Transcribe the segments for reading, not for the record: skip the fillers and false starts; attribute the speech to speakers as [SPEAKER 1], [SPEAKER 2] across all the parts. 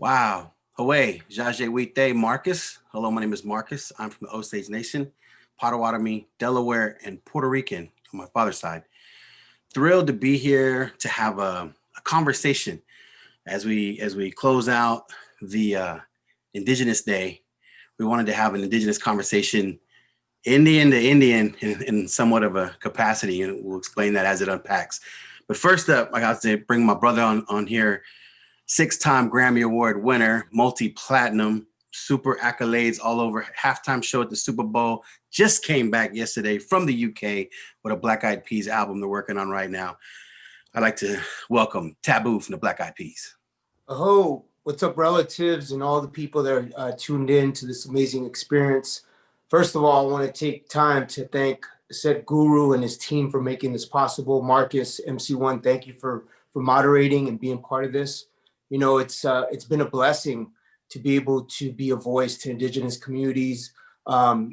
[SPEAKER 1] Wow. Hawaii, Jaje Wite, Marcus. Hello, my name is Marcus. I'm from the Osage Nation, Potawatomi, Delaware, and Puerto Rican on my father's side. Thrilled to be here to have a conversation as we close out the Indigenous Day. We wanted to have an Indigenous conversation, Indian to Indian, in somewhat of a capacity, and we'll explain that as it unpacks. But first up, I got to bring my brother on here, six-time Grammy Award winner, multi-platinum, super accolades all over, halftime show at the Super Bowl, just came back yesterday from the UK with a Black Eyed Peas album they're working on right now. I'd like to welcome Taboo from the Black Eyed Peas.
[SPEAKER 2] Oh, what's up, relatives and all the people that are tuned in to this amazing experience. First of all, I want to take time to thank Sadhguru and his team for making this possible. Marcus, MC1, thank you for moderating and being part of this. You know, it's been a blessing to be able to be a voice to Indigenous communities. I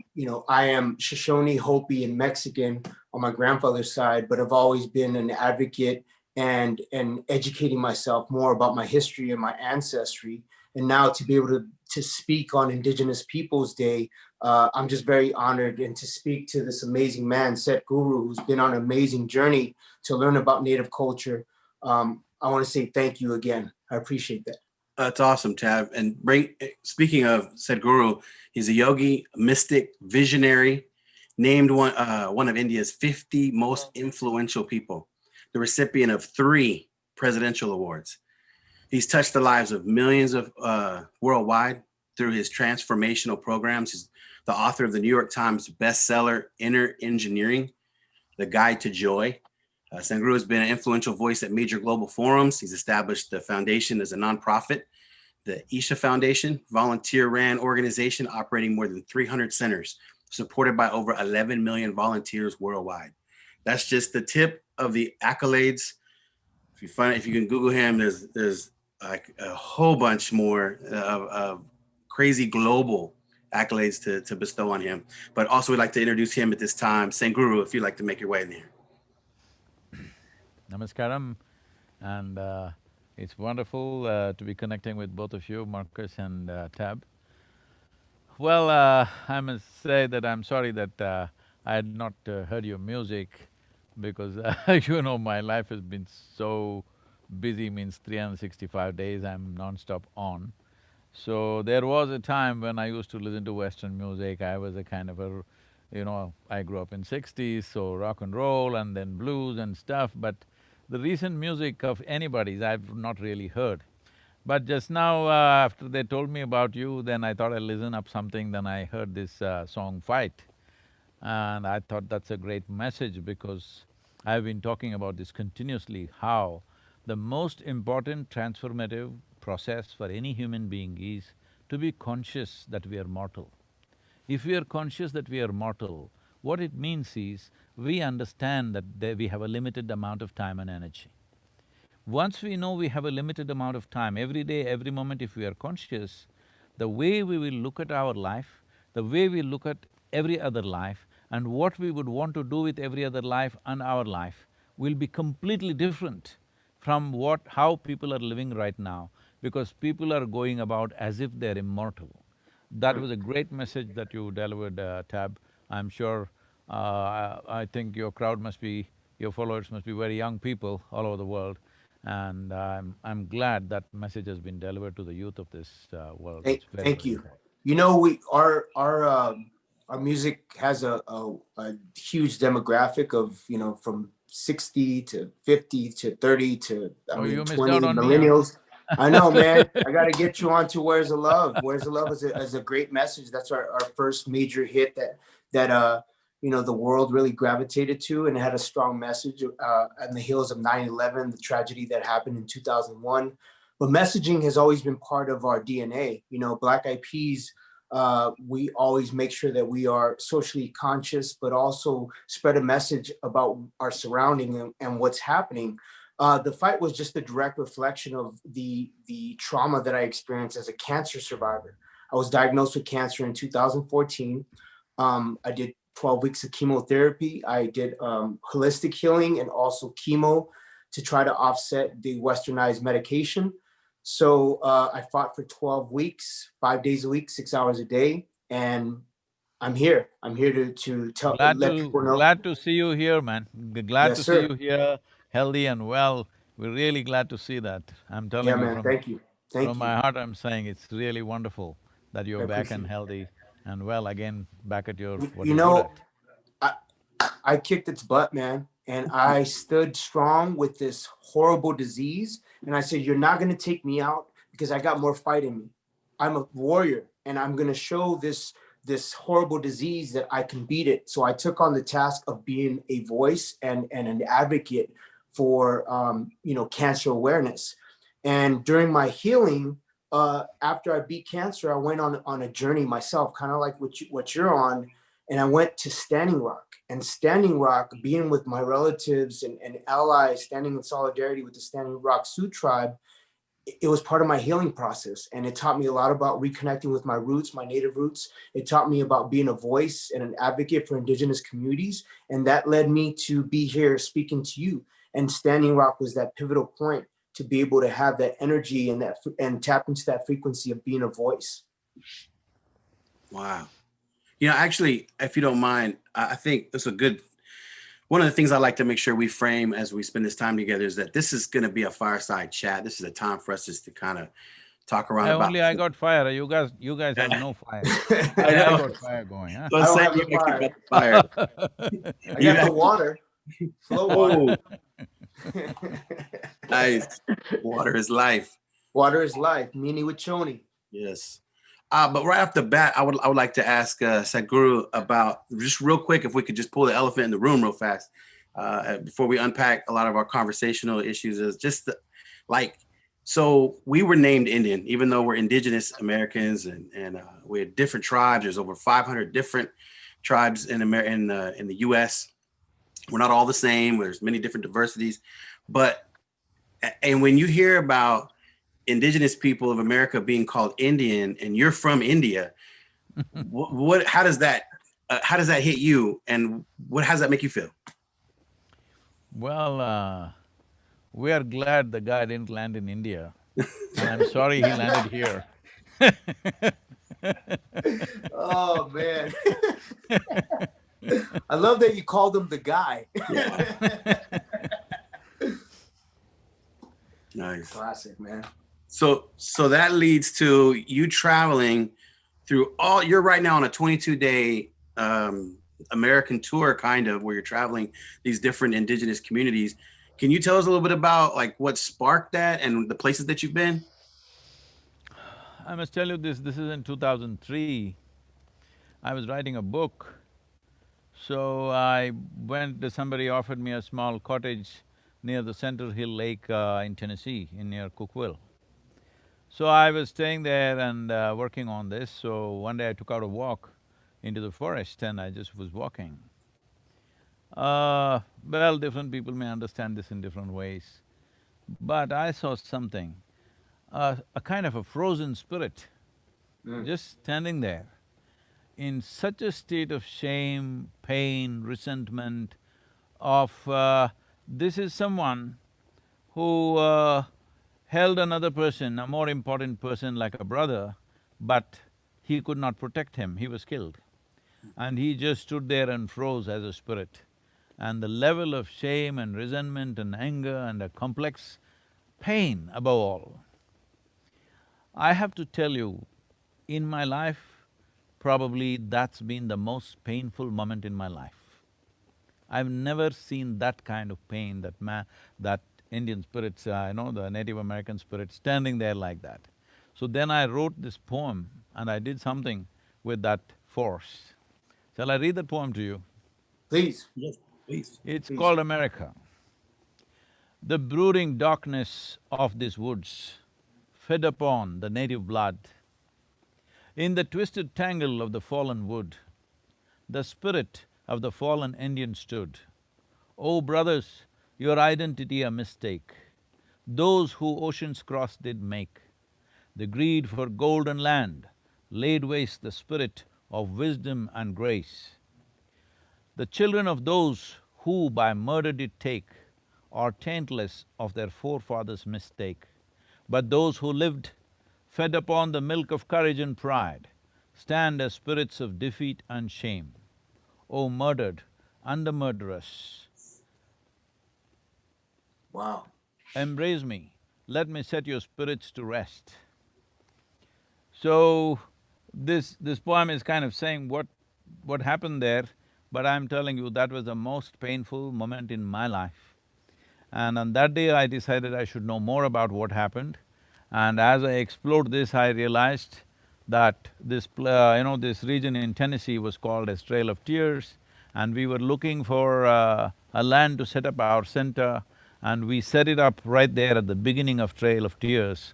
[SPEAKER 2] am Shoshone, Hopi, and Mexican on my grandfather's side, but I've always been an advocate and educating myself more about my history and my ancestry. And now to be able to speak on Indigenous Peoples Day, I'm just very honored, and to speak to this amazing man, Sadhguru, who's been on an amazing journey to learn about Native culture. I want to say thank you again. I appreciate that.
[SPEAKER 1] That's awesome, Tab. And speaking of Sadhguru, he's a yogi, a mystic, visionary, named one of India's 50 most influential people, the recipient of 3 presidential awards. He's touched the lives of millions of worldwide through his transformational programs. He's the author of the New York Times bestseller, Inner Engineering, The Guide to Joy. Sadhguru has been an influential voice at major global forums. He's established the foundation as a nonprofit, the Isha Foundation, volunteer-ran organization operating more than 300 centers, supported by over 11 million volunteers worldwide. That's just the tip of the accolades. If you can Google him, there's like a whole bunch more of crazy global accolades to bestow on him. But also, we'd like to introduce him at this time. Sadhguru, if you'd like to make your way in there.
[SPEAKER 3] Namaskaram, and it's wonderful to be connecting with both of you, Marcus and Tab. Well, I must say that I'm sorry that I had not heard your music, because you know, my life has been so busy, means 365 days I'm non-stop on. So there was a time when I used to listen to Western music. I was a kind of a, I grew up in '60s, so rock and roll and then blues and stuff, but the recent music of anybody's I've not really heard. But just now, after they told me about you, then I thought I'd listen up something, then I heard this song, Fight. And I thought that's a great message, because I've been talking about this continuously, how the most important transformative process for any human being is to be conscious that we are mortal. If we are conscious that we are mortal, what it means is, we understand that we have a limited amount of time and energy. Once we know we have a limited amount of time, every day, every moment, if we are conscious, the way we will look at our life, the way we look at every other life, and what we would want to do with every other life and our life will be completely different from how people are living right now, because people are going about as if they're immortal. That was a great message that you delivered, Tab. I'm sure, I think your crowd must be, your followers must be very young people all over the world, and I'm glad that message has been delivered to the youth of this world. It's very,
[SPEAKER 2] Thank
[SPEAKER 3] very
[SPEAKER 2] you.
[SPEAKER 3] important.
[SPEAKER 2] You know, our music has a huge demographic of, from 60 to 50 to 30 to,
[SPEAKER 3] Oh, you missed
[SPEAKER 2] 20
[SPEAKER 3] out on me, huh?
[SPEAKER 2] millennials. I know, man. I got to get you on to Where's the Love. Where's the Love is a great message. That's our first major hit that the world really gravitated to, and it had a strong message on the heels of 9/11, the tragedy that happened in 2001. But messaging has always been part of our DNA. You know, Black Eyed Peas, we always make sure that we are socially conscious, but also spread a message about our surrounding and what's happening. The fight was just a direct reflection of the trauma that I experienced as a cancer survivor. I was diagnosed with cancer in 2014. I did 12 weeks of chemotherapy. I did holistic healing and also chemo to try to offset the westernized medication. So I fought for 12 weeks, 5 days a week, 6 hours a day, and I'm here. I'm here to let people know.
[SPEAKER 3] Glad to see you here, man. Glad
[SPEAKER 2] Yes,
[SPEAKER 3] to see you
[SPEAKER 2] sir.
[SPEAKER 3] here, healthy and well. We're really glad to see that. I'm
[SPEAKER 2] Yeah,
[SPEAKER 3] telling you
[SPEAKER 2] man. Thank you.
[SPEAKER 3] from
[SPEAKER 2] Thank you.
[SPEAKER 3] my heart, I'm saying it's really wonderful that
[SPEAKER 2] I
[SPEAKER 3] you're back and
[SPEAKER 2] appreciate
[SPEAKER 3] healthy and well again, back at your…
[SPEAKER 2] it.
[SPEAKER 3] what
[SPEAKER 2] You
[SPEAKER 3] you're good
[SPEAKER 2] know,
[SPEAKER 3] at.
[SPEAKER 2] I, I kicked its butt, man. And I stood strong with this horrible disease. And I said, you're not going to take me out because I got more fight in me. I'm a warrior and I'm going to show this horrible disease that I can beat it. So I took on the task of being a voice and an advocate for, cancer awareness. And during my healing, after I beat cancer, I went on a journey myself, kind of like what you're on, and I went to Standing Rock. And Standing Rock, being with my relatives and allies, standing in solidarity with the Standing Rock Sioux tribe, it was part of my healing process. And it taught me a lot about reconnecting with my roots, my native roots. It taught me about being a voice and an advocate for Indigenous communities. And that led me to be here speaking to you. And Standing Rock was that pivotal point to be able to have that energy and tap into that frequency of being a voice.
[SPEAKER 1] Wow. Actually, if you don't mind, I think that's a good one of the things I like to make sure we frame as we spend this time together is that this is going to be a fireside chat. This is a time for us just to kind of talk around about.
[SPEAKER 3] I got fire. You guys have no fire.
[SPEAKER 1] I
[SPEAKER 3] Only I
[SPEAKER 1] know.
[SPEAKER 3] got fire going, huh?
[SPEAKER 1] So I'm
[SPEAKER 2] I don't
[SPEAKER 1] saying
[SPEAKER 2] have
[SPEAKER 1] you
[SPEAKER 2] the
[SPEAKER 1] actually got
[SPEAKER 2] fire.
[SPEAKER 1] the fire.
[SPEAKER 2] I
[SPEAKER 1] You
[SPEAKER 2] got the
[SPEAKER 1] got
[SPEAKER 2] water, flow
[SPEAKER 1] oh,
[SPEAKER 2] water.
[SPEAKER 1] nice. Water is life.
[SPEAKER 2] Water is life. Mini Wachoni.
[SPEAKER 1] Yes. But right off the bat, I would like to ask Sadhguru about just real quick if we could just pull the elephant in the room real fast before we unpack a lot of our conversational issues. Is just so we were named Indian, even though we're Indigenous Americans and we had different tribes. There's over 500 different tribes in the U.S. We're not all the same. There's many different diversities, and when you hear about Indigenous people of America being called Indian, and you're from India, how does that hit you, and how does that make you feel?
[SPEAKER 3] Well, we are glad the guy didn't land in India, and I'm sorry he landed here.
[SPEAKER 2] Oh man. I love that you called him the guy.
[SPEAKER 1] Yeah. Nice.
[SPEAKER 2] Classic, man.
[SPEAKER 1] So that leads to you traveling through you're right now on a 22-day American tour, kind of, where you're traveling these different Indigenous communities. Can you tell us a little bit about what sparked that and the places that you've been?
[SPEAKER 3] I must tell you this is in 2003. I was writing a book, so I went… somebody offered me a small cottage near the Center Hill Lake in Tennessee, near Cookville. So I was staying there and working on this, so one day I took out a walk into the forest and I just was walking. Well, different people may understand this in different ways, but I saw something, a kind of a frozen spirit just standing there in such a state of shame, pain, resentment of… this is someone who held another person, a more important person like a brother, but he could not protect him, he was killed. And he just stood there and froze as a spirit. And the level of shame and resentment and anger and a complex pain above all. I have to tell you, in my life, probably that's been the most painful moment in my life. I've never seen that kind of pain, that Indian spirits, the Native American spirit standing there like that. So then I wrote this poem and I did something with that force. Shall I read that poem to you?
[SPEAKER 2] Please.
[SPEAKER 1] Yes, please.
[SPEAKER 3] It's
[SPEAKER 2] Please.
[SPEAKER 3] called America. The brooding darkness of these woods fed upon the native blood. In the twisted tangle of the fallen wood, the spirit of the fallen Indian stood. Oh brothers, your identity a mistake, those who oceans cross did make. The greed for gold and land laid waste the spirit of wisdom and grace. The children of those who by murder did take are taintless of their forefathers' mistake. But those who lived, fed upon the milk of courage and pride, stand as spirits of defeat and shame. O murdered and the murderous,
[SPEAKER 2] Wow.
[SPEAKER 3] embrace me, let me set your spirits to rest. So, this poem is kind of saying what happened there, but I'm telling you that was the most painful moment in my life. And on that day, I decided I should know more about what happened. And as I explored this, I realized that this region in Tennessee was called as Trail of Tears, and we were looking for a land to set up our center, and we set it up right there at the beginning of Trail of Tears.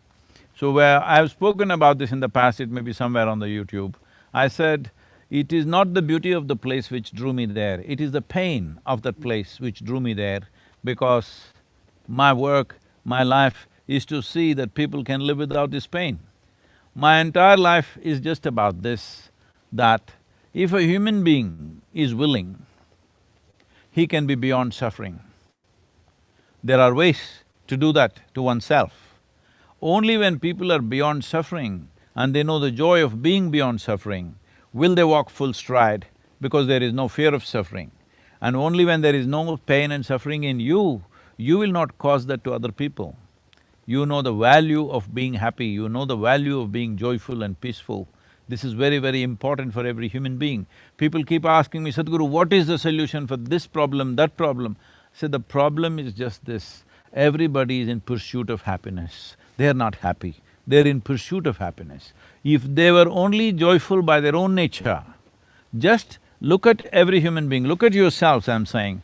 [SPEAKER 3] So where I've spoken about this in the past, it may be somewhere on the YouTube. I said, it is not the beauty of the place which drew me there, it is the pain of that place which drew me there, because my work, my life is to see that people can live without this pain. My entire life is just about this, that if a human being is willing, he can be beyond suffering. There are ways to do that to oneself. Only when people are beyond suffering and they know the joy of being beyond suffering, will they walk full stride, because there is no fear of suffering. And only when there is no pain and suffering in you, you will not cause that to other people. You know the value of being happy, you know the value of being joyful and peaceful. This is very, very important for every human being. People keep asking me, Sadhguru, what is the solution for this problem, that problem? I say, the problem is just this, everybody is in pursuit of happiness. They are not happy, they're in pursuit of happiness. If they were only joyful by their own nature, just look at every human being, look at yourselves, I'm saying.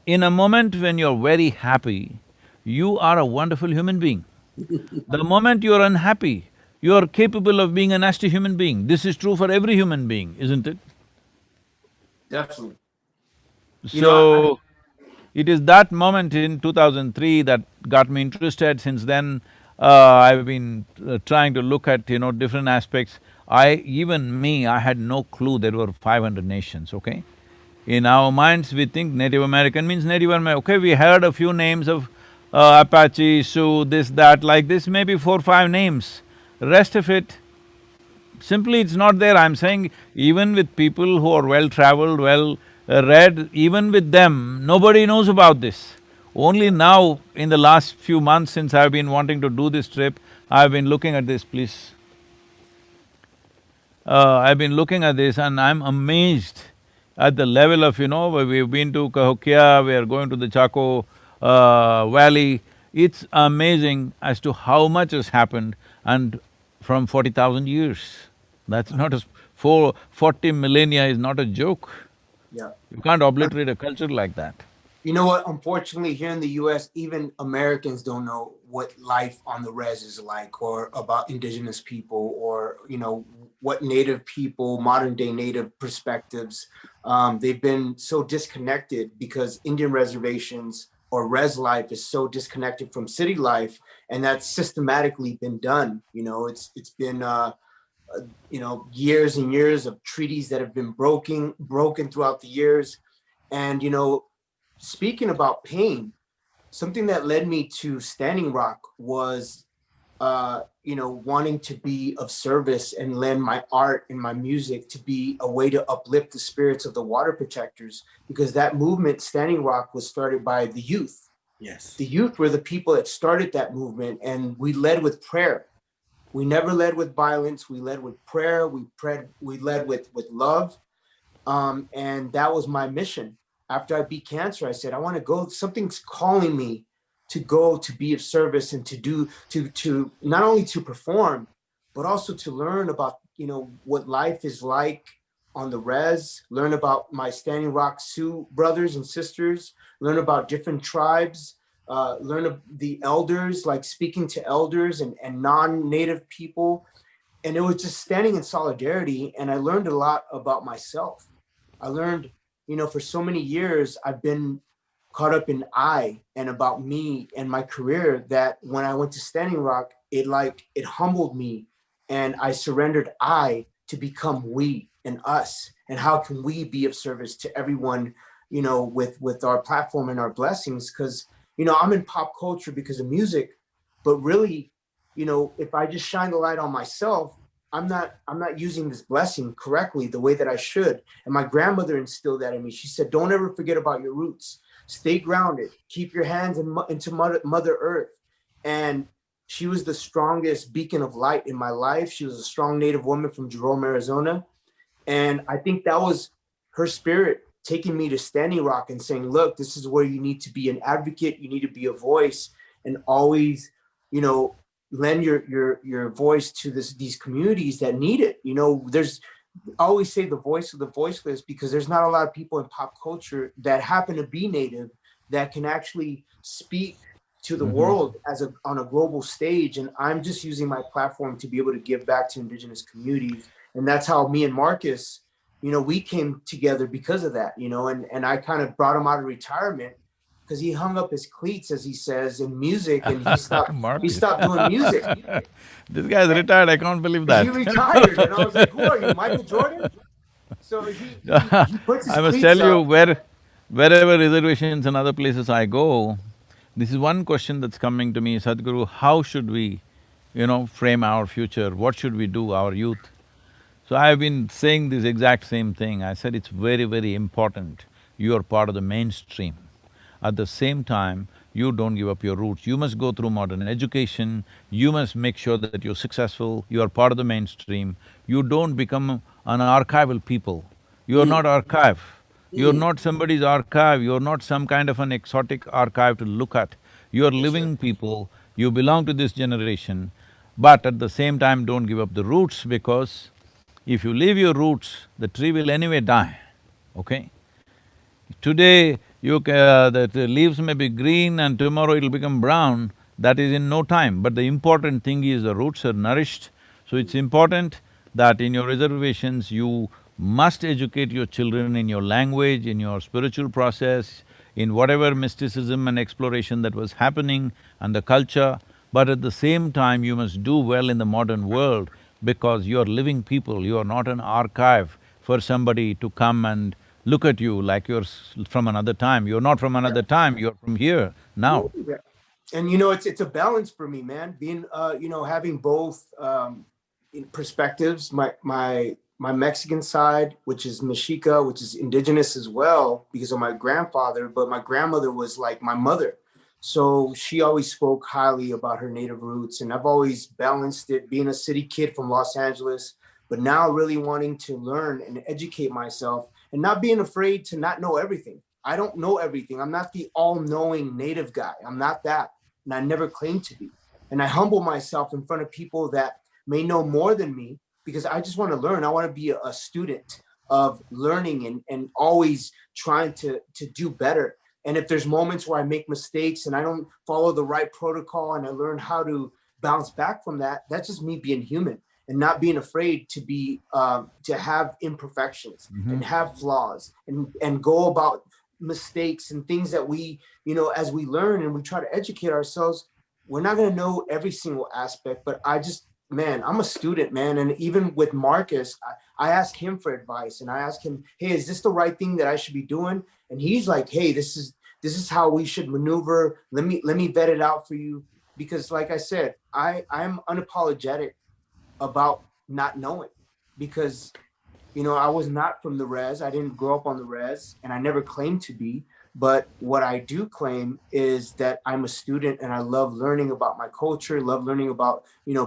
[SPEAKER 3] In a moment when you're very happy, you are a wonderful human being. The moment you're unhappy, you're capable of being a nasty human being. This is true for every human being, isn't it?
[SPEAKER 2] Definitely. You know,
[SPEAKER 3] So, it is that moment in 2003 that got me interested. Since then, I've been trying to look at, different aspects. Even me, I had no clue there were 500 nations, okay? In our minds, we think Native American means Native American. Okay, we heard a few names of Apache, Sioux, this, that, like this, maybe 4, 5 names. Rest of it, simply it's not there. I'm saying even with people who are well-traveled, well-read, even with them, nobody knows about this. Only now, in the last few months since I've been wanting to do this trip, I've been looking at this, please. I've been looking at this and I'm amazed at the level of, we've been to Cahokia, we are going to the Chaco Valley. It's amazing as to how much has happened, and from 40,000 years. That's not a… 40 millennia is not a joke.
[SPEAKER 2] yeah.
[SPEAKER 3] You can't obliterate a culture like that.
[SPEAKER 2] You know what? Unfortunately, here in the US, even Americans don't know what life on the res is like, or about indigenous people, or, what native people, modern day native perspectives. They've been so disconnected because Indian reservations or res life is so disconnected from city life, and that's systematically been done. It's been years and years of treaties that have been broken throughout the years. And speaking about pain, something that led me to Standing Rock was wanting to be of service and lend my art and my music to be a way to uplift the spirits of the water protectors, because that movement, Standing Rock, was started by the youth.
[SPEAKER 1] Yes.
[SPEAKER 2] The youth were the people that started that movement, and we led with prayer. We never led with violence. We led with prayer. We led with love. And that was my mission. After I beat cancer, I said, I want to go, something's calling me to go to be of service and to do, to not only to perform, but also to learn about, what life is like on the res, learn about my Standing Rock Sioux brothers and sisters, learn about different tribes, learn of the elders, like speaking to elders and non-native people. And it was just standing in solidarity. And I learned a lot about myself. I learned, for so many years, I've been caught up in I and about me and my career, that when I went to Standing Rock, it humbled me, and I surrendered I to become we and us. And how can we be of service to everyone, with our platform and our blessings? Because, I'm in pop culture because of music, But really, if I just shine the light on myself, I'm not using this blessing correctly the way that I should. And my grandmother instilled that in me. She said, don't ever forget about your roots. Stay grounded. Keep your hands into Mother Earth. And she was the strongest beacon of light in my life. She was a strong Native woman from Jerome, Arizona. And I think that was her spirit taking me to Standing Rock and saying, look, this is where you need to be an advocate. You need to be a voice, and always, lend your voice to these communities that need it. There's I always say the voice of the voiceless, because there's not a lot of people in pop culture that happen to be Native that can actually speak to the world on a global stage. And I'm just using my platform to be able to give back to Indigenous communities. And that's how me and Marcus, we came together because of that, and I kind of brought him out of retirement because he hung up his cleats, as he says, in music, and he
[SPEAKER 3] Marcus.
[SPEAKER 2] stopped doing music.
[SPEAKER 3] This guy is retired, I can't believe that.
[SPEAKER 2] He retired, and I was like, who are you, Michael Jordan? So he puts his
[SPEAKER 3] I must
[SPEAKER 2] cleats
[SPEAKER 3] tell you,
[SPEAKER 2] up.
[SPEAKER 3] wherever reservations and other places I go, this is one question that's coming to me, Sadhguru, how should we, frame our future? What should we do, our youth? So I've been saying this exact same thing. I said it's very, very important you are part of the mainstream. At the same time, you don't give up your roots. You must go through modern education, you must make sure that you're successful, you are part of the mainstream. You don't become an archival people. You're not archive. You're not somebody's archive, you're not some kind of an exotic archive to look at. You're living people, you belong to this generation, but at the same time don't give up the roots, because if you leave your roots, the tree will anyway die, okay? Today, the leaves may be green and tomorrow it'll become brown, that is in no time. But the important thing is the roots are nourished. So it's important that in your reservations, you must educate your children in your language, in your spiritual process, in whatever mysticism and exploration that was happening and the culture. But at the same time, you must do well in the modern world, because you're living people, you are not an archive for somebody to come and look at you like you're from another time. You're not from another time, you're from here, now.
[SPEAKER 2] Yeah. And it's a balance for me, man. Being having both perspectives. My Mexican side, which is Mexica, which is indigenous as well, because of my grandfather, but my grandmother was like my mother. So she always spoke highly about her native roots. And I've always balanced it, being a city kid from Los Angeles, but now really wanting to learn and educate myself and not being afraid to not know everything. I don't know everything. I'm not the all-knowing native guy. I'm not that. And I never claimed to be. And I humble myself in front of people that may know more than me, because I just want to learn. I want to be a student of learning and always trying to do better. And if there's moments where I make mistakes and I don't follow the right protocol and I learn how to bounce back from that, that's just me being human and not being afraid to be to have imperfections and have flaws and go about mistakes and things that we, as we learn and we try to educate ourselves, we're not going to know every single aspect. But man, I'm a student, man. And even with Marcus, I ask him for advice, and I ask him, hey, is this the right thing that I should be doing? And he's like, hey, this is how we should maneuver. Let me vet it out for you. Because like I said, I'm unapologetic about not knowing, because I was not from the res. I didn't grow up on the res, and I never claimed to be. But what I do claim is that I'm a student and I love learning about my culture, love learning about,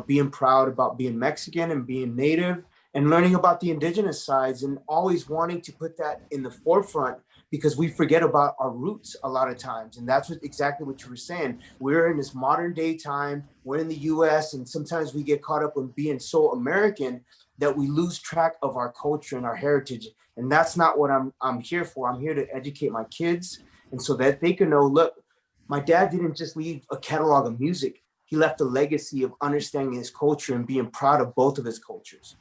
[SPEAKER 2] being proud about being Mexican and being Native, and learning about the indigenous sides, and always wanting to put that in the forefront, because we forget about our roots a lot of times. And that's exactly what you were saying. We're in this modern day time, we're in the US, and sometimes we get caught up in being so American that we lose track of our culture and our heritage. And that's not what I'm here for. I'm here to educate my kids, and so that they can know, look, my dad didn't just leave a catalog of music. He left a legacy of understanding his culture and being proud of both of his cultures.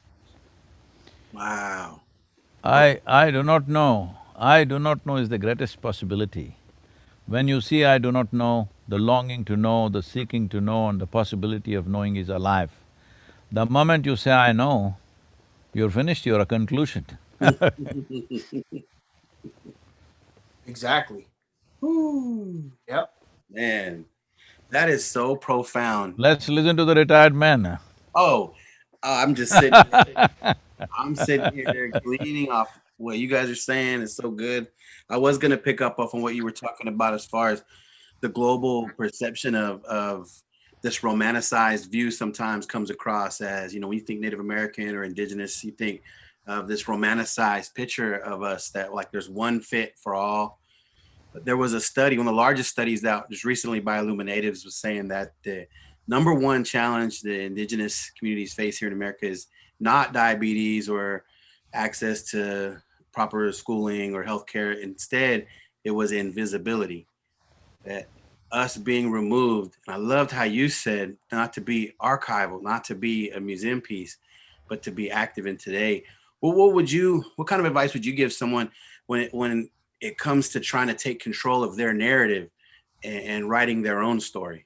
[SPEAKER 1] Wow.
[SPEAKER 3] I do not know. I do not know is the greatest possibility. When you see I do not know, the longing to know, the seeking to know, and the possibility of knowing is alive. The moment you say I know, you're finished, you're a conclusion.
[SPEAKER 2] Exactly.
[SPEAKER 1] Whew.
[SPEAKER 2] Yep.
[SPEAKER 1] Man, That is so profound.
[SPEAKER 3] Let's listen to the retired man.
[SPEAKER 1] Oh, I'm just sitting here. I'm sitting here gleaning off what you guys are saying. It's so good. I was gonna pick up off on what you were talking about as far as the global perception of this romanticized view sometimes comes across as, when you think Native American or indigenous, you think of this romanticized picture of us that like there's one fit for all. But there was a study, one of the largest studies out just recently by Illuminatives, was saying that the number one challenge the indigenous communities face here in America is not diabetes or access to proper schooling or healthcare. Instead, it was invisibility, that us being removed. And I loved how you said not to be archival, not to be a museum piece, but to be active in today. Well, what kind of advice would you give someone when it comes to trying to take control of their narrative and writing their own story?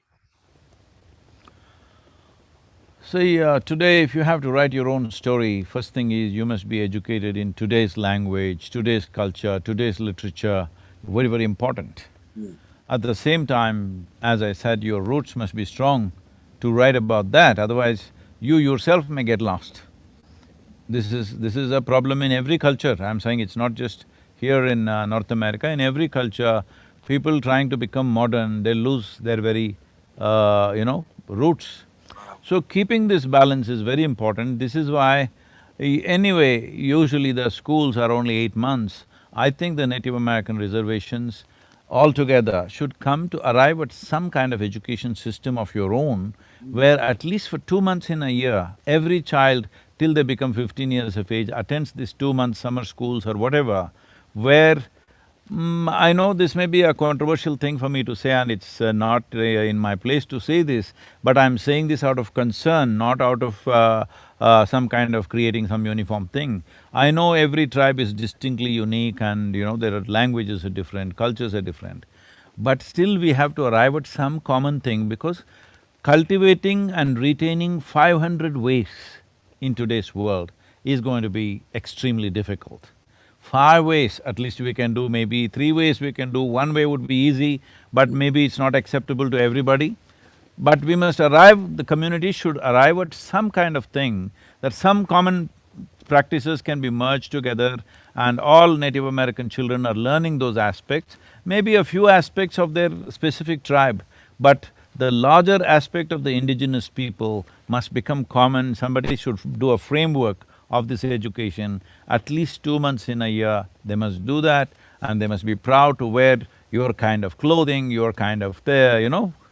[SPEAKER 3] See, today if you have to write your own story, first thing is you must be educated in today's language, today's culture, today's literature, very, very important.
[SPEAKER 1] Mm.
[SPEAKER 3] At the same time, as I said, your roots must be strong to write about that, otherwise you yourself may get lost. This is a problem in every culture. I'm saying it's not just here in North America. In every culture, people trying to become modern, they lose their very, roots. So keeping this balance is very important. This is why, anyway, usually the schools are only 8 months. I think the Native American reservations altogether should come to arrive at some kind of education system of your own, where at least for 2 months in a year, every child till they become 15 years of age attends these 2 month summer schools or whatever, where I know this may be a controversial thing for me to say, and it's not in my place to say this, but I'm saying this out of concern, not out of some kind of creating some uniform thing. I know every tribe is distinctly unique and, there are languages are different, cultures are different. But still we have to arrive at some common thing, because cultivating and retaining 500 ways in today's world is going to be extremely difficult. 5 ways at least we can do, maybe 3 ways we can do, 1 way would be easy, but maybe it's not acceptable to everybody. But we must arrive, the community should arrive at some kind of thing, that some common practices can be merged together and all Native American children are learning those aspects, maybe a few aspects of their specific tribe, but the larger aspect of the indigenous people must become common. Somebody should do a framework of this education, at least 2 months in a year, they must do that, and they must be proud to wear your kind of clothing, your kind of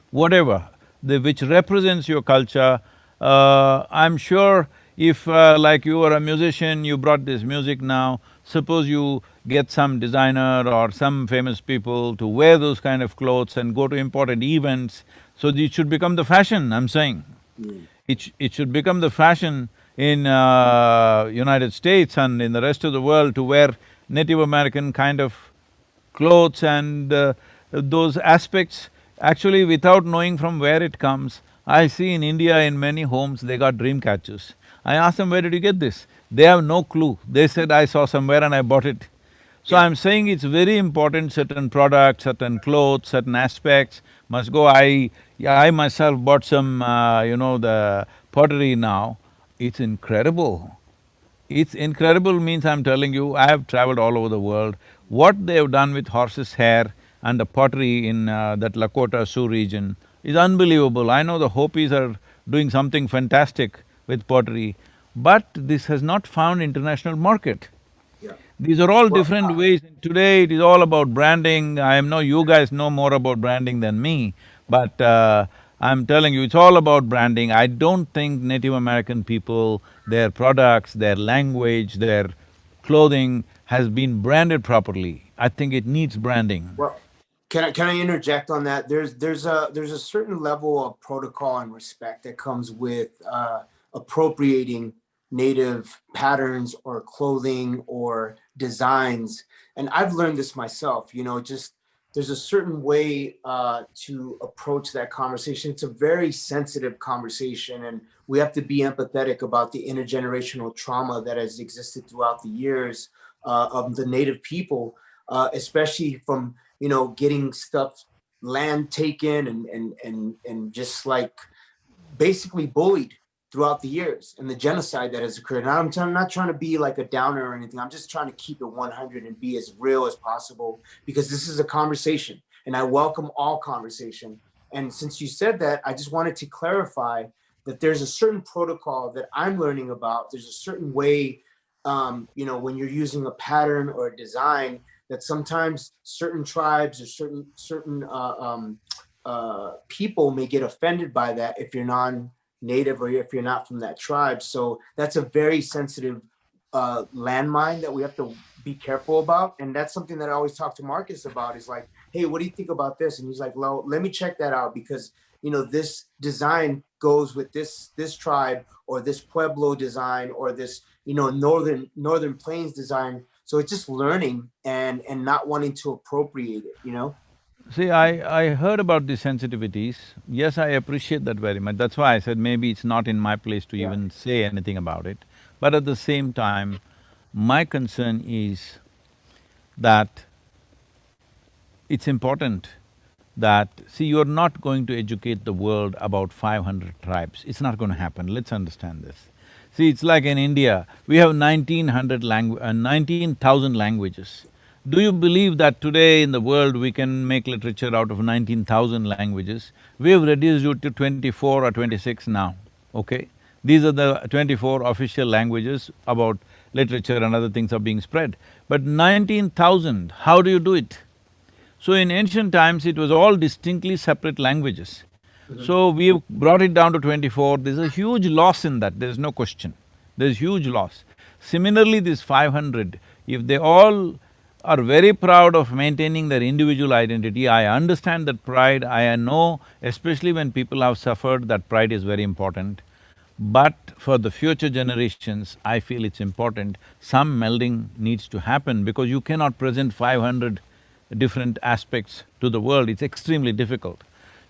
[SPEAKER 3] whatever, which represents your culture. I'm sure if like you are a musician, you brought this music now, suppose you get some designer or some famous people to wear those kind of clothes and go to important events, so it should become the fashion, I'm saying.
[SPEAKER 1] Mm.
[SPEAKER 3] It should become the fashion in United States and in the rest of the world to wear Native American kind of clothes and those aspects. Actually, without knowing from where it comes, I see in India in many homes they got dream catchers. I asked them, where did you get this? They have no clue. They said, I saw somewhere and I bought it. So I'm saying it's very important, certain products, certain clothes, certain aspects must go. I myself bought some, the pottery now. It's incredible. It's incredible means I'm telling you, I have traveled all over the world. What they have done with horse's hair and the pottery in that Lakota Sioux region is unbelievable. I know the Hopis are doing something fantastic with pottery, but this has not found international market.
[SPEAKER 2] Yeah.
[SPEAKER 3] These are all
[SPEAKER 2] Well,
[SPEAKER 3] different ways. Today it is all about branding. I know you guys know more about branding than me, but I'm telling you, it's all about branding. I don't think Native American people, their products, their language, their clothing has been branded properly. I think it needs branding.
[SPEAKER 2] well, can I interject on that? There's a certain level of protocol and respect that comes with appropriating native patterns or clothing or designs, and I've learned this myself. Just there's a certain way to approach that conversation. It's a very sensitive conversation, and we have to be empathetic about the intergenerational trauma that has existed throughout the years of the native people, especially from getting stuff land taken and just like basically bullied throughout the years and the genocide that has occurred. And I'm not trying to be like a downer or anything. I'm just trying to keep it 100 and be as real as possible, because this is a conversation and I welcome all conversation. And since you said that, I just wanted to clarify that there's a certain protocol that I'm learning about. There's a certain way, you know, when you're using a pattern or a design, that sometimes certain tribes or certain people may get offended by that if you're non-native or if you're not from that tribe. So that's a very sensitive landmine that we have to be careful about. And that's something that I always talk to Marcus about, is like, hey, what do you think about this? And he's like, well, let me check that out, because you know, this design goes with this tribe or this Pueblo design or this, you know, northern plains design. So it's just learning and not wanting to appropriate it, you know?
[SPEAKER 3] See, I heard about the sensitivities. Yes, I appreciate that very much. That's why I said maybe it's not in my place to
[SPEAKER 2] Yeah.
[SPEAKER 3] even say anything about it. But at the same time, my concern is that it's important that, see, you're not going to educate the world about 500 tribes. It's not going to happen, let's understand this. See, it's like in India, we have 19,000 languages. Do you believe that today in the world we can make literature out of 19,000 languages? We have reduced it to 24 or 26 now, okay? These are the 24 official languages about literature and other things are being spread. But 19,000, how do you do it? So in ancient times, it was all distinctly separate languages. So we've brought it down to 24, there's a huge loss in that, there's no question. There's huge loss. Similarly, this 500, if they all are very proud of maintaining their individual identity, I understand that pride, I know, especially when people have suffered, that pride is very important. But for the future generations, I feel it's important, some melding needs to happen, because you cannot present 500 different aspects to the world, it's extremely difficult.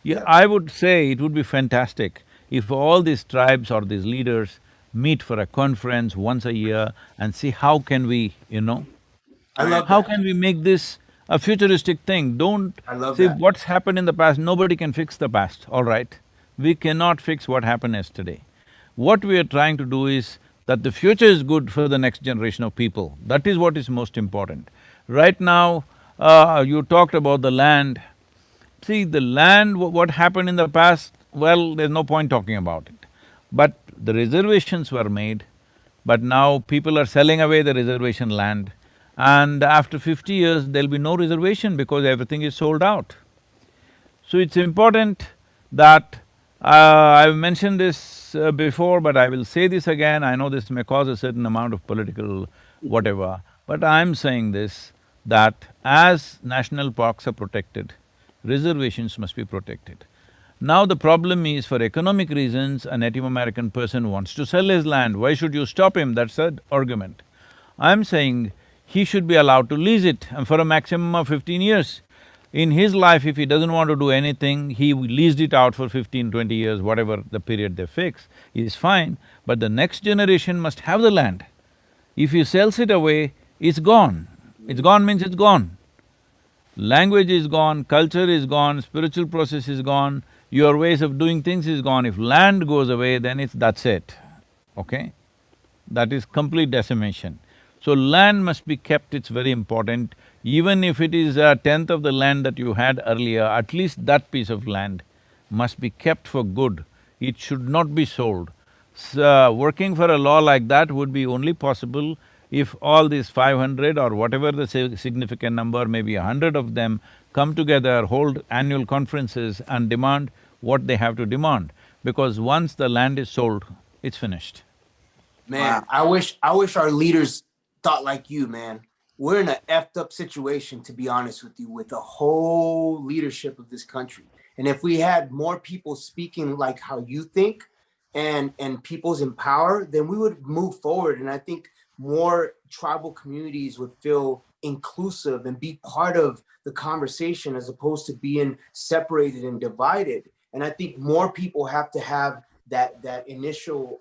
[SPEAKER 3] Yeah, I would say it would be fantastic if all these tribes or these leaders meet for a conference once a year and see how can we, you know,
[SPEAKER 2] I love
[SPEAKER 3] how
[SPEAKER 2] that.
[SPEAKER 3] can we make this a futuristic thing? Don't…
[SPEAKER 2] I love
[SPEAKER 3] see,
[SPEAKER 2] that.
[SPEAKER 3] what's happened in the past, nobody can fix the past, all right? We cannot fix what happened yesterday. What we are trying to do is that the future is good for the next generation of people. That is what is most important. Right now, you talked about the land. See, the land, what happened in the past, well, there's no point talking about it. But the reservations were made, but now people are selling away the reservation land, and after 50 years, there'll be no reservation because everything is sold out. So it's important that… I've mentioned this before, but I will say this again, I know this may cause a certain amount of political whatever, but I'm saying this, that as national parks are protected, reservations must be protected. Now the problem is, for economic reasons, a Native American person wants to sell his land, why should you stop him? That's the argument. I'm saying he should be allowed to lease it, and for a maximum of 15 years. In his life, if he doesn't want to do anything, he leased it out for 15, 20 years, whatever the period they fix, is fine, but the next generation must have the land. If he sells it away, it's gone. It's gone means it's gone. Language is gone, culture is gone, spiritual process is gone, your ways of doing things is gone. If land goes away, then that's it, okay? That is complete decimation. So land must be kept, it's very important. Even if it is a tenth of the land that you had earlier, at least that piece of land must be kept for good. It should not be sold. Working for a law like that would be only possible if all these 500 or whatever the significant number, maybe 100 of them, come together, hold annual conferences and demand what they have to demand. Because once the land is sold, it's finished.
[SPEAKER 2] Man, I wish our leaders thought like you, man. We're in an effed up situation, to be honest with you, with the whole leadership of this country. And if we had more people speaking like how you think and people's in power, then we would move forward. And I think more tribal communities would feel inclusive and be part of the conversation as opposed to being separated and divided. And I think more people have to have that initial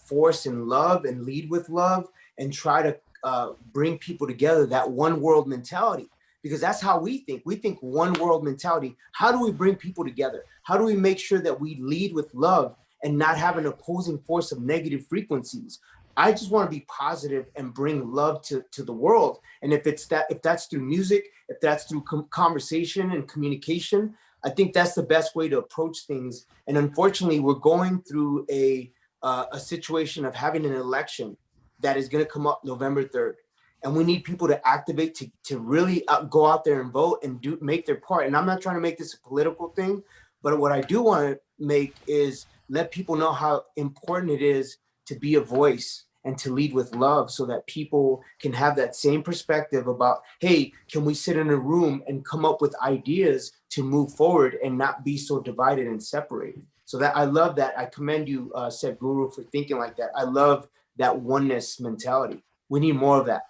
[SPEAKER 2] force and love and lead with love and try to bring people together, that one world mentality. because that's how we think. We think one world mentality. How do we bring people together? How do we make sure that we lead with love and not have an opposing force of negative frequencies? I just want to be positive and bring love to the world. And if that's through music, if that's through conversation and communication, I think that's the best way to approach things. And unfortunately, we're going through a situation of having an election that is going to come up November 3rd. And we need people to activate to really go out there and vote and make their part. And I'm not trying to make this a political thing, but what I do want to make is let people know how important it is to be a voice and to lead with love, so that people can have that same perspective about, hey, can we sit in a room and come up with ideas to move forward and not be so divided and separated? So that I love that. I commend you, Sadhguru, for thinking like that. I love that oneness mentality. We need more of that.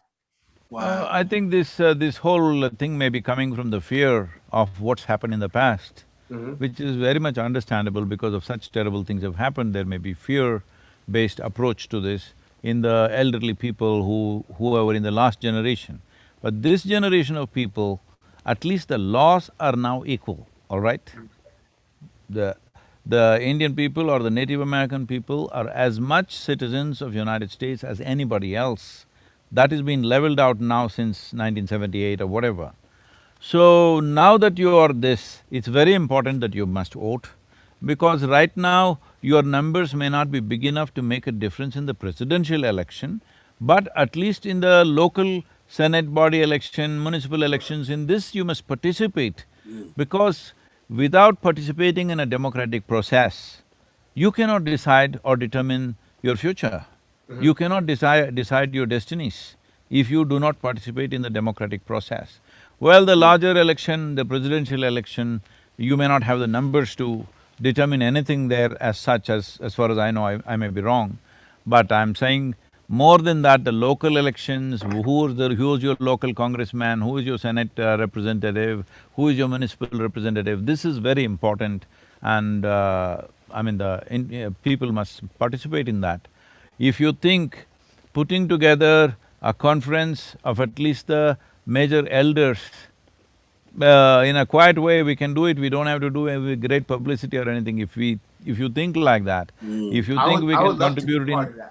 [SPEAKER 1] Wow.
[SPEAKER 3] I think this whole thing may be coming from the fear of what's happened in the past, which is very much understandable because of such terrible things have happened. There may be fear-based approach to this in the elderly people who were in the last generation. But this generation of people, at least the laws are now equal, all right? The Indian people or the Native American people are as much citizens of United States as anybody else. That has been leveled out now since 1978 or whatever. So now that you are this, it's very important that you must vote, because right now your numbers may not be big enough to make a difference in the presidential election, but at least in the local Senate body election, municipal elections, in this you must participate, because without participating in a democratic process, you cannot decide or determine your future. You cannot decide your destinies if you do not participate in the democratic process. Well, the larger election, the presidential election, you may not have the numbers to determine anything there as such, as far as I know. I may be wrong, but I'm saying more than that, the local elections, who's your local congressman, who is your Senate representative, who is your municipal representative, this is very important, and I mean people must participate in that. If you think putting together a conference of at least the major elders, in a quiet way we can do it, we don't have to do it with great publicity or anything. If you think like that, if you think we can contribute in…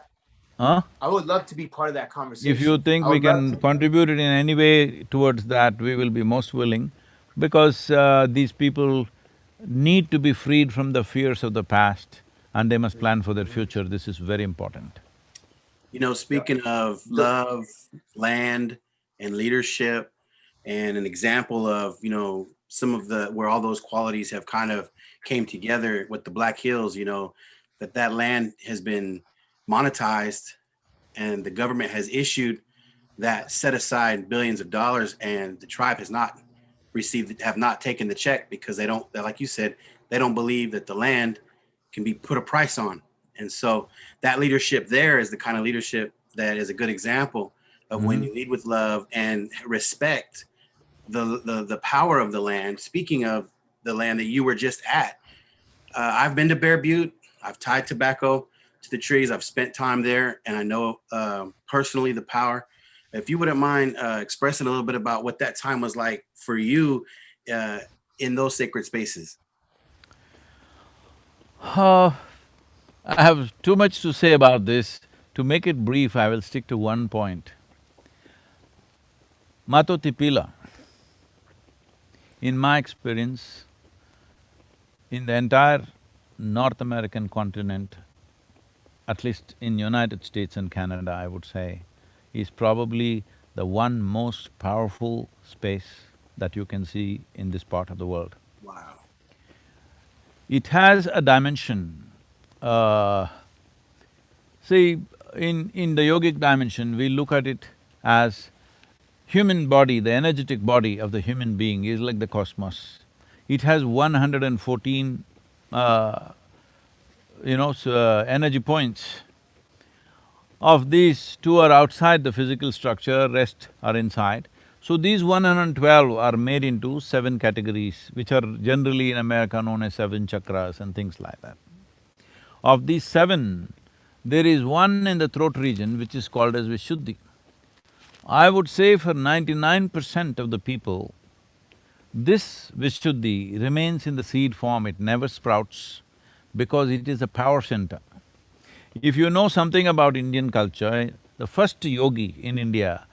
[SPEAKER 3] Huh?
[SPEAKER 2] I would love to be part of that conversation.
[SPEAKER 3] If you think we can contribute it in any way towards that, we will be most willing, because these people need to be freed from the fears of the past and they must plan for their future. This is very important.
[SPEAKER 1] You know, speaking of love, land, and leadership, and an example of, you know, some of the, where all those qualities have kind of came together with the Black Hills, you know, that land has been monetized and the government has issued that set aside billions of dollars, and the tribe has not have not taken the check, because they don't, like you said, they don't believe that the land can be put a price on. And so that leadership there is the kind of leadership that is a good example of when you lead with love and respect the power of the land. Speaking of the land that you were just at, I've been to Bear Butte. I've tied tobacco to the trees. I've spent time there, and I know personally the power. If you wouldn't mind expressing a little bit about what that time was like for you in those sacred spaces.
[SPEAKER 3] I have too much to say about this. To make it brief, I will stick to one point. Matotipila, in my experience, in the entire North American continent, at least in United States and Canada, I would say, is probably the one most powerful space that you can see in this part of the world.
[SPEAKER 1] Wow.
[SPEAKER 3] It has a dimension. See, in the yogic dimension, we look at it as human body, the energetic body of the human being is like the cosmos. It has 114, energy points. Of these, 2 are outside the physical structure, rest are inside. So these 112 are made into 7 categories, which are generally in America known as 7 chakras and things like that. Of these 7, there is one in the throat region which is called as Vishuddhi. I would say for 99% of the people, This Vishuddhi remains in the seed form, it never sprouts because it is a power center. If you know something about Indian culture, the first yogi in India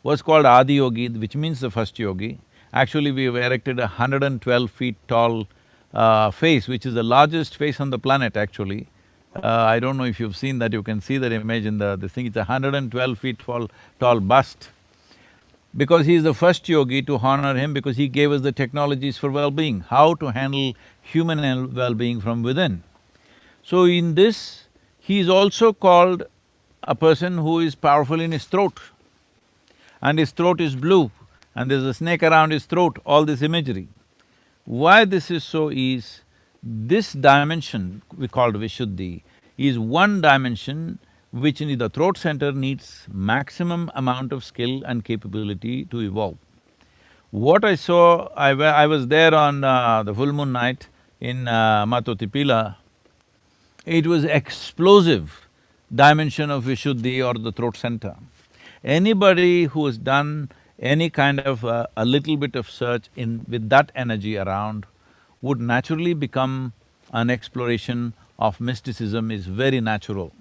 [SPEAKER 3] was called Adi Yogi, which means the first yogi. Actually, we have erected a 112 feet tall face, which is the largest face on the planet actually. I don't know if you've seen that, you can see that image in this thing, it's a 112 feet tall bust. Because he is the first yogi, to honor him, because he gave us the technologies for well-being, how to handle human well-being from within. So in this, he is also called a person who is powerful in his throat, and his throat is blue, and there's a snake around his throat, all this imagery. Why this is so is, this dimension we called Vishuddhi is one dimension which in the throat center needs maximum amount of skill and capability to evolve. What I saw, I was there on the full moon night in Matotipila. It was explosive dimension of Vishuddhi or the throat center. Anybody who has done any kind of a little bit of search in… with that energy around would naturally become an exploration of mysticism is very natural.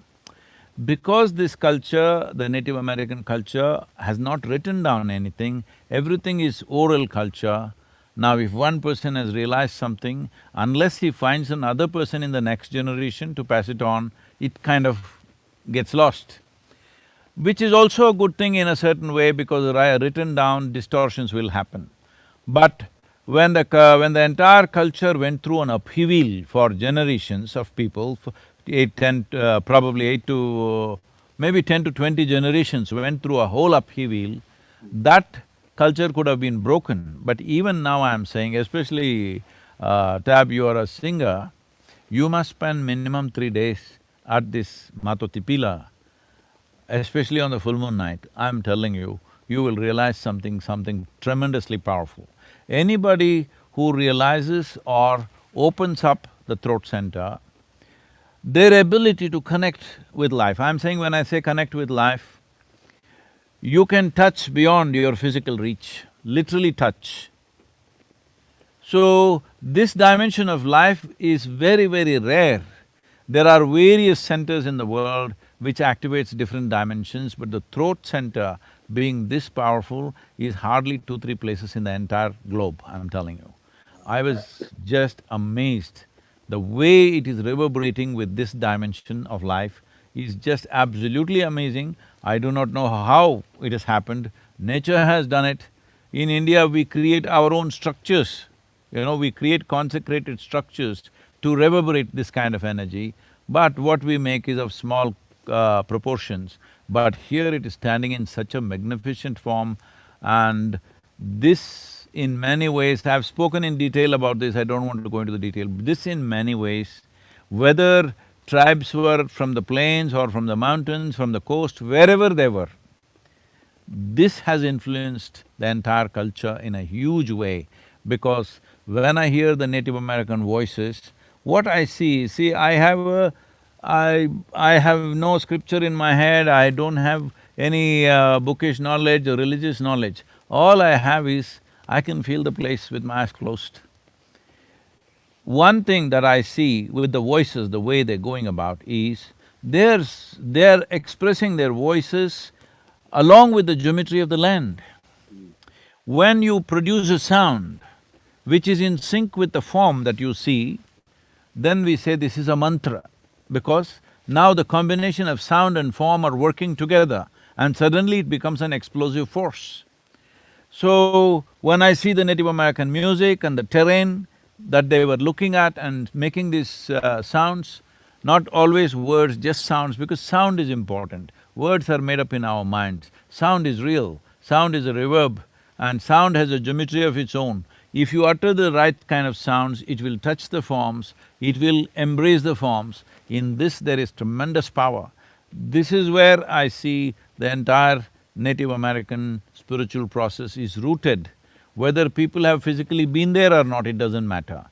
[SPEAKER 3] Because this culture, the Native American culture, has not written down anything, everything is oral culture. Now if one person has realized something, unless he finds another person in the next generation to pass it on, it kind of gets lost. Which is also a good thing in a certain way, because written down distortions will happen. But when the entire culture went through an upheaval for generations of people, for probably 8 to… maybe 10 to 20 generations went through a whole upheaval, that culture could have been broken. But even now I'm saying, especially Tab, you are a singer, you must spend minimum 3 days at this Matotipila, especially on the full moon night. I'm telling you, you will realize something tremendously powerful. Anybody who realizes or opens up the throat center, their ability to connect with life… I'm saying, when I say connect with life, you can touch beyond your physical reach, literally touch. So, this dimension of life is very, very rare. There are various centers in the world which activates different dimensions, but the throat center being this powerful is hardly 2, 3 places in the entire globe, I'm telling you. I was just amazed. The way it is reverberating with this dimension of life is just absolutely amazing. I do not know how it has happened. Nature has done it. In India, we create our own structures. We create consecrated structures to reverberate this kind of energy, but what we make is of small proportions. But here it is standing in such a magnificent form, and this in many ways… I've spoken in detail about this, I don't want to go into the detail. This in many ways, whether tribes were from the plains or from the mountains, from the coast, wherever they were, this has influenced the entire culture in a huge way, because when I hear the Native American voices, what I see, I have no scripture in my head, I don't have any bookish knowledge or religious knowledge. All I have is, I can feel the place with my eyes closed. One thing that I see with the voices, the way they're going about is, they're expressing their voices along with the geometry of the land. When you produce a sound which is in sync with the form that you see, then we say this is a mantra, because now the combination of sound and form are working together and suddenly it becomes an explosive force. So, when I see the Native American music and the terrain that they were looking at and making these sounds, not always words, just sounds, because sound is important. Words are made up in our minds. Sound is real, sound is a reverb, and sound has a geometry of its own. If you utter the right kind of sounds, it will touch the forms, it will embrace the forms. In this there is tremendous power. This is where I see the entire Native American spiritual process is rooted. Whether people have physically been there or not, it doesn't matter.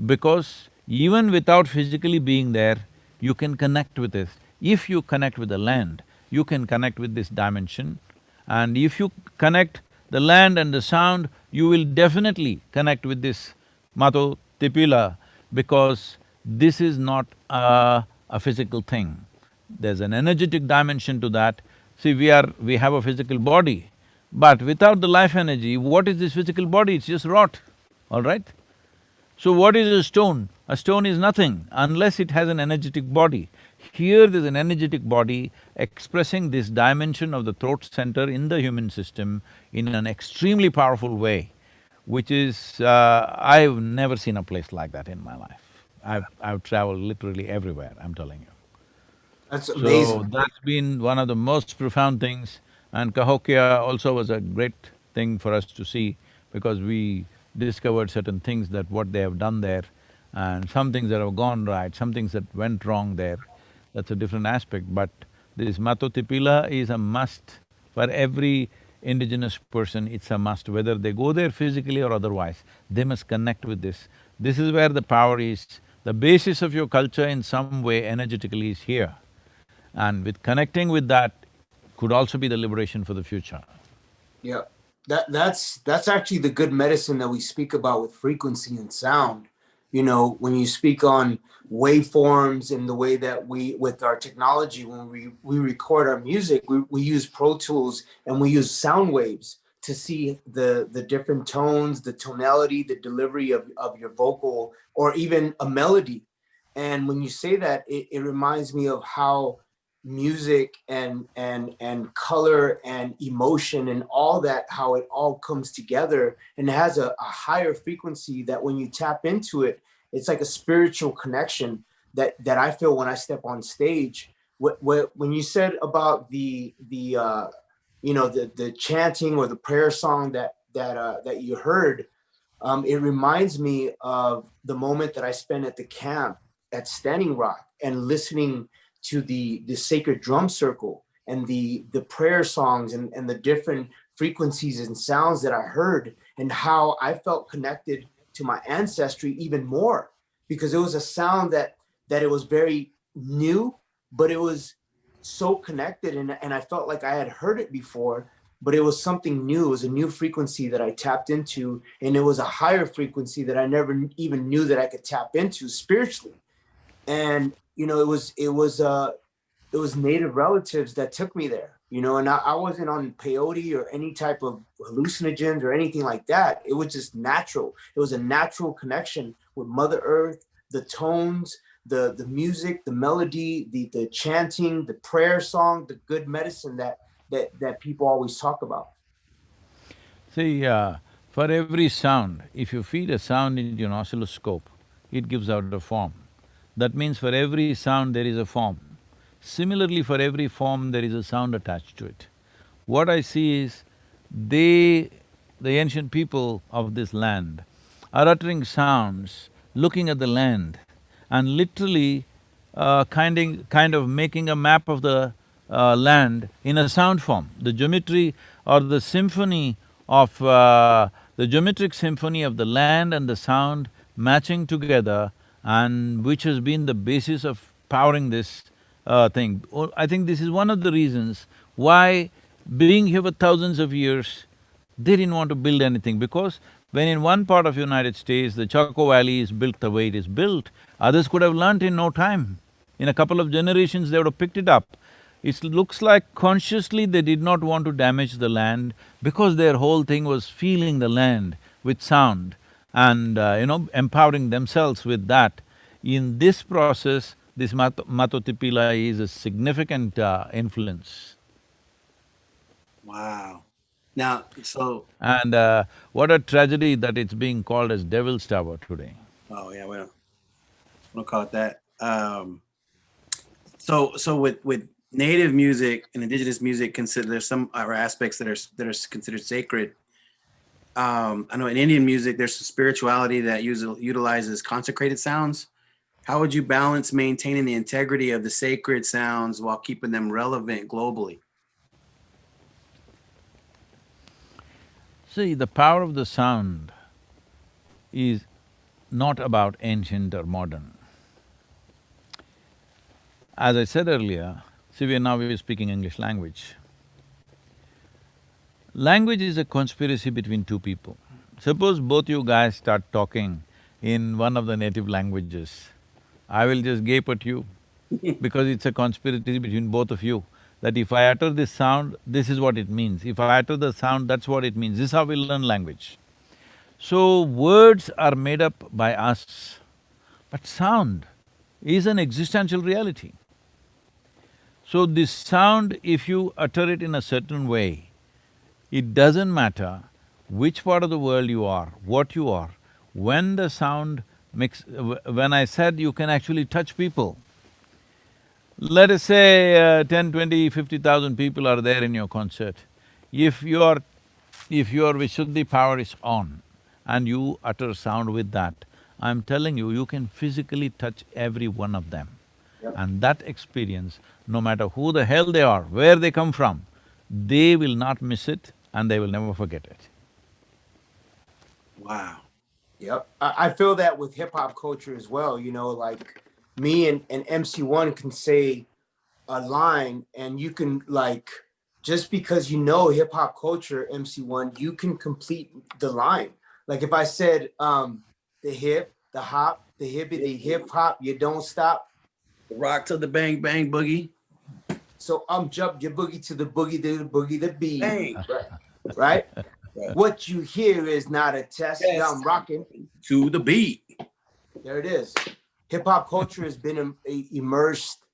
[SPEAKER 3] Because even without physically being there, you can connect with it. If you connect with the land, you can connect with this dimension. And if you connect the land and the sound, you will definitely connect with this Mato Tipila, because this is not a physical thing. There's an energetic dimension to that. See, we have a physical body, but without the life energy, what is this physical body? It's just rot, all right? So what is a stone? A stone is nothing unless it has an energetic body. Here there's an energetic body expressing this dimension of the throat center in the human system in an extremely powerful way, which is… I've never seen a place like that in my life. I've traveled literally everywhere, I'm telling you.
[SPEAKER 2] That's
[SPEAKER 3] So
[SPEAKER 2] amazing.
[SPEAKER 3] that's been one of the most profound things, and Cahokia also was a great thing for us to see, because we discovered certain things that what they have done there, and some things that have gone right, some things that went wrong there. That's a different aspect, but this Matotipila is a must for every indigenous person. It's a must, whether they go there physically or otherwise, they must connect with this. This is where the power is. The basis of your culture in some way energetically is here. And with connecting with that could also be the liberation for the future.
[SPEAKER 2] Yeah, that's actually the good medicine that we speak about with frequency and sound. You know, when you speak on waveforms and the way that we, with our technology, when we record our music, we use Pro Tools and we use sound waves to see the different tones, the tonality, the delivery of your vocal, or even a melody. And when you say that, it reminds me of how music and color and emotion and all that, how it all comes together and has a higher frequency that when you tap into it, it's like a spiritual connection that I feel when I step on stage. When you said about the you know, the chanting or the prayer song that you heard, it reminds me of the moment that I spent at the camp at Standing Rock and listening to the sacred drum circle and the prayer songs and the different frequencies and sounds that I heard, and how I felt connected to my ancestry even more, because it was a sound that it was very new, but it was so connected, and I felt like I had heard it before, but it was something new. It was a new frequency that I tapped into, and it was a higher frequency that I never even knew that I could tap into spiritually. And you know, it was native relatives that took me there, you know, and I wasn't on peyote or any type of hallucinogens or anything like that. It was just natural. It was a natural connection with Mother Earth, the tones, the music, the melody, the chanting, the prayer song, the good medicine that people always talk about.
[SPEAKER 3] See, for every sound, if you feed a sound into an oscilloscope, it gives out a form. That means for every sound there is a form. Similarly, for every form there is a sound attached to it. What I see is they, the ancient people of this land, are uttering sounds, looking at the land, and literally kind of making a map of the land in a sound form. The geometry or the symphony of… the geometric symphony of the land and the sound matching together, and which has been the basis of powering this thing. I think this is one of the reasons why, being here for thousands of years, they didn't want to build anything, because when in one part of United States the Chaco Valley is built the way it is built, others could have learnt in no time. In a couple of generations they would have picked it up. It looks like consciously they did not want to damage the land, because their whole thing was feeling the land with sound and empowering themselves with that. In this process, this Matotipila is a significant influence.
[SPEAKER 1] Wow. Now, so
[SPEAKER 3] And what a tragedy that it's being called as Devil's Tower today.
[SPEAKER 1] oh yeah, well, we'll call it that. So with native music and indigenous music, consider there's some other aspects that are considered sacred. I know in Indian music there's some spirituality that utilizes consecrated sounds. How would you balance maintaining the integrity of the sacred sounds while keeping them relevant globally?
[SPEAKER 3] See, the power of the sound is not about ancient or modern. As I said earlier, see, we're speaking English language. Language is a conspiracy between two people. Suppose both you guys start talking in one of the native languages, I will just gape at you because it's a conspiracy between both of you, that if I utter this sound, this is what it means. If I utter the sound, that's what it means. This is how we learn language. So, words are made up by us, but sound is an existential reality. So, this sound, if you utter it in a certain way, it doesn't matter which part of the world you are, what you are. When the sound when I said you can actually touch people, let us say 10, 20, 50,000 people are there in your concert. If your Vishuddhi power is on and you utter sound with that, I'm telling you, you can physically touch every one of them.
[SPEAKER 2] Yep.
[SPEAKER 3] And that experience, no matter who the hell they are, where they come from, they will not miss it and they will never forget it.
[SPEAKER 1] Wow.
[SPEAKER 2] Yep. I feel that with hip hop culture as well, you know, like me and MC1 can say a line and you can like, just because you know hip hop culture, MC1, you can complete the line. Like if I said the hip, the hop, the hippie, the hip hop, you don't stop.
[SPEAKER 1] The rock to the bang bang boogie.
[SPEAKER 2] So jump your boogie to the boogie the beat.
[SPEAKER 1] Bang.
[SPEAKER 2] Right?
[SPEAKER 1] Right.
[SPEAKER 2] What you hear is not a test.
[SPEAKER 1] Yes.
[SPEAKER 2] I'm rocking
[SPEAKER 1] To the beat.
[SPEAKER 2] There it is. Hip hop culture has been immersed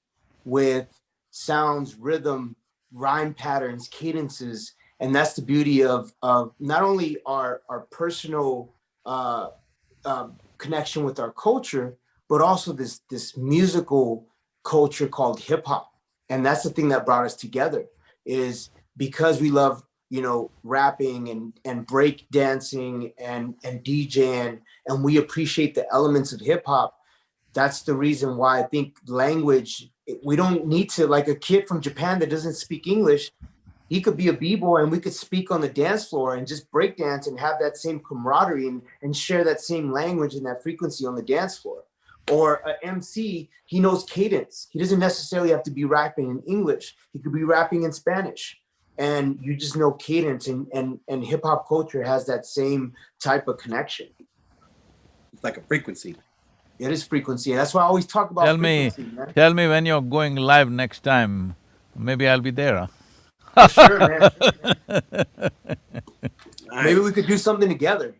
[SPEAKER 2] with sounds, rhythm, rhyme patterns, cadences, and that's the beauty of not only our personal connection with our culture, but also this musical culture called hip hop. And that's the thing that brought us together, is because we love, you know, rapping and break dancing and DJing, and we appreciate the elements of hip hop. That's the reason why I think language, we don't need to, like a kid from Japan that doesn't speak English, he could be a b-boy and we could speak on the dance floor and just break dance and have that same camaraderie and share that same language and that frequency on the dance floor. Or an MC, he knows cadence. He doesn't necessarily have to be rapping in English. He could be rapping in Spanish. And you just know cadence, and hip hop culture has that same type of connection.
[SPEAKER 1] It's like a frequency.
[SPEAKER 2] It is frequency, and that's why I always talk about frequency, man.
[SPEAKER 3] Tell me when you're going live next time, maybe I'll be there, huh?
[SPEAKER 2] For sure, man. Maybe we could do something together.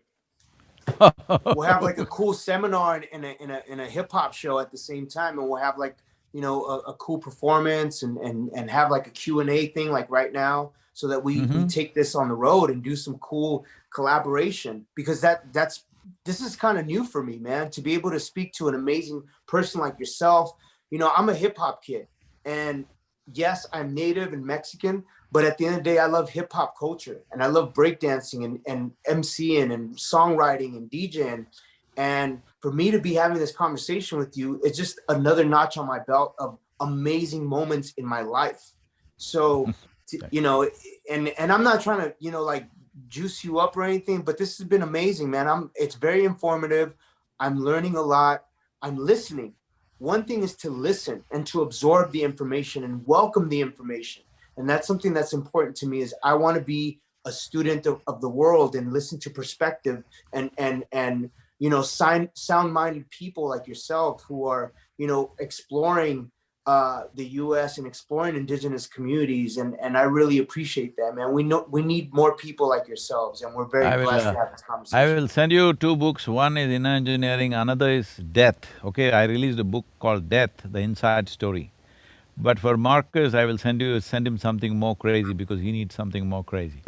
[SPEAKER 2] We'll have like a cool seminar and a hip hop show at the same time, and we'll have like, you know, a cool performance and have like a Q&A thing like right now, so that we take this on the road and do some cool collaboration, because this is kind of new for me, man, to be able to speak to an amazing person like yourself. You know, I'm a hip hop kid, and yes, I'm native and Mexican, but at the end of the day, I love hip hop culture, and I love breakdancing and MCing and songwriting and DJing. And for me to be having this conversation with you, it's just another notch on my belt of amazing moments in my life. So, you know, and I'm not trying to, you know, like juice you up or anything, but this has been amazing, man. It's very informative. I'm learning a lot. I'm listening. One thing is to listen and to absorb the information and welcome the information. And that's something that's important to me, is I want to be a student of the world and listen to perspective and you know, sound-minded people like yourself who are, you know, exploring the U.S. and exploring indigenous communities, and I really appreciate that, man. We need more people like yourselves, and we're very blessed to have this conversation.
[SPEAKER 3] I will send you two books. One is Inner Engineering, another is Death. Okay, I released a book called Death, the Inside Story. But for Marcus, I will send him something more crazy, because he needs something more crazy.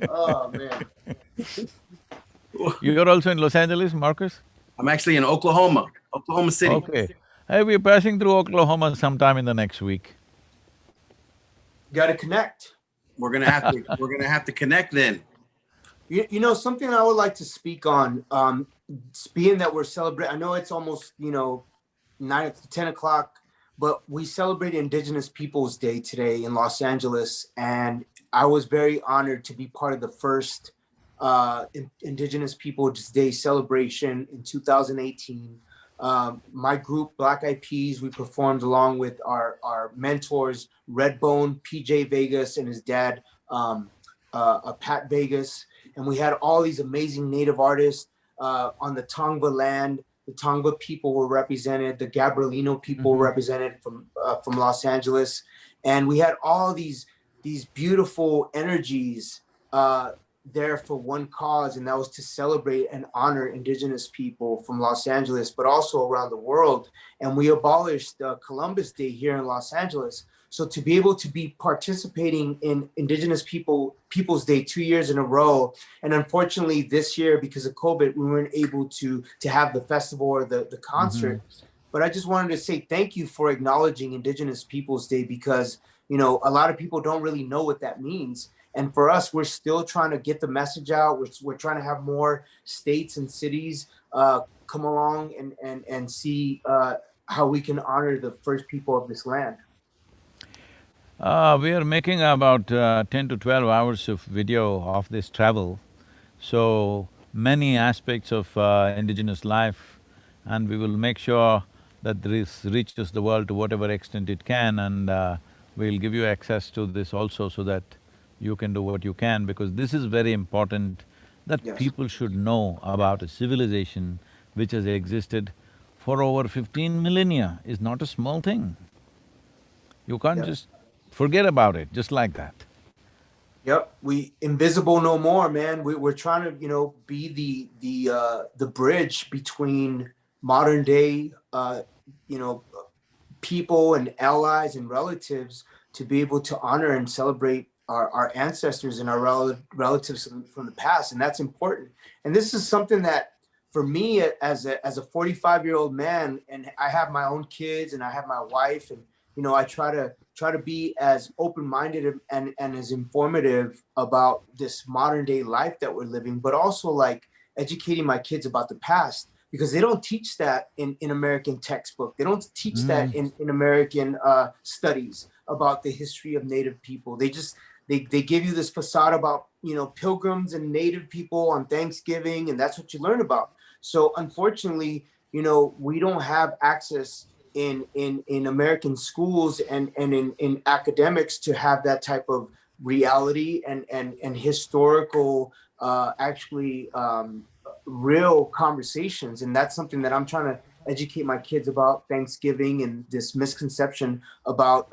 [SPEAKER 2] Oh man.
[SPEAKER 3] You're also in Los Angeles, Marcus?
[SPEAKER 1] I'm actually in Oklahoma City.
[SPEAKER 3] Okay. Hey, we're passing through Oklahoma sometime in the next week.
[SPEAKER 2] Got to connect.
[SPEAKER 1] We're gonna have to connect then.
[SPEAKER 2] You know, something I would like to speak on, being that we're celebrating, I know it's almost, you know, 10 o'clock, but we celebrate Indigenous Peoples Day today in Los Angeles, and I was very honored to be part of the first Indigenous Peoples Day celebration in 2018. My group, Black Eyed Peas, we performed along with our mentors, Redbone, PJ Vegas, and his dad, Pat Vegas. And we had all these amazing native artists on the Tongva land. The Tongva people were represented. The Gabrielino people were represented from Los Angeles, and we had all these beautiful energies there for one cause, and that was to celebrate and honor Indigenous people from Los Angeles, but also around the world. And we abolished Columbus Day here in Los Angeles. So to be able to be participating in Indigenous Peoples Day 2 years in a row, and unfortunately this year because of COVID, we weren't able to have the festival or the concert. But I just wanted to say thank you for acknowledging Indigenous Peoples Day, because a lot of people don't really know what that means. And for us, we're still trying to get the message out. We're trying to have more states and cities come along and see how we can honor the first people of this land.
[SPEAKER 3] We are making about 10 to 12 hours of video of this travel, so many aspects of indigenous life, and we will make sure that this reaches the world to whatever extent it can, and we'll give you access to this also so that you can do what you can, because this is very important that
[SPEAKER 2] Yes.
[SPEAKER 3] people should know about a civilization which has existed for over 15 millennia. Is not a small thing. You can't
[SPEAKER 2] Yep.
[SPEAKER 3] just forget about it just like that.
[SPEAKER 2] Yep, we invisible no more, man. We're trying to, be the bridge between modern day, people and allies and relatives to be able to honor and celebrate our ancestors and our relatives from the past, and that's important. And this is something that, for me, as a 45-year-old man, and I have my own kids and I have my wife, and I try to be as open-minded and as informative about this modern day life that we're living, but also like educating my kids about the past, because they don't teach that in American textbook. They don't teach that in American studies about the history of Native people. They give you this facade about pilgrims and Native people on Thanksgiving, and that's what you learn about. So unfortunately, we don't have access in American schools and in academics to have that type of reality and historical actually real conversations. And that's something that I'm trying to educate my kids about Thanksgiving and this misconception about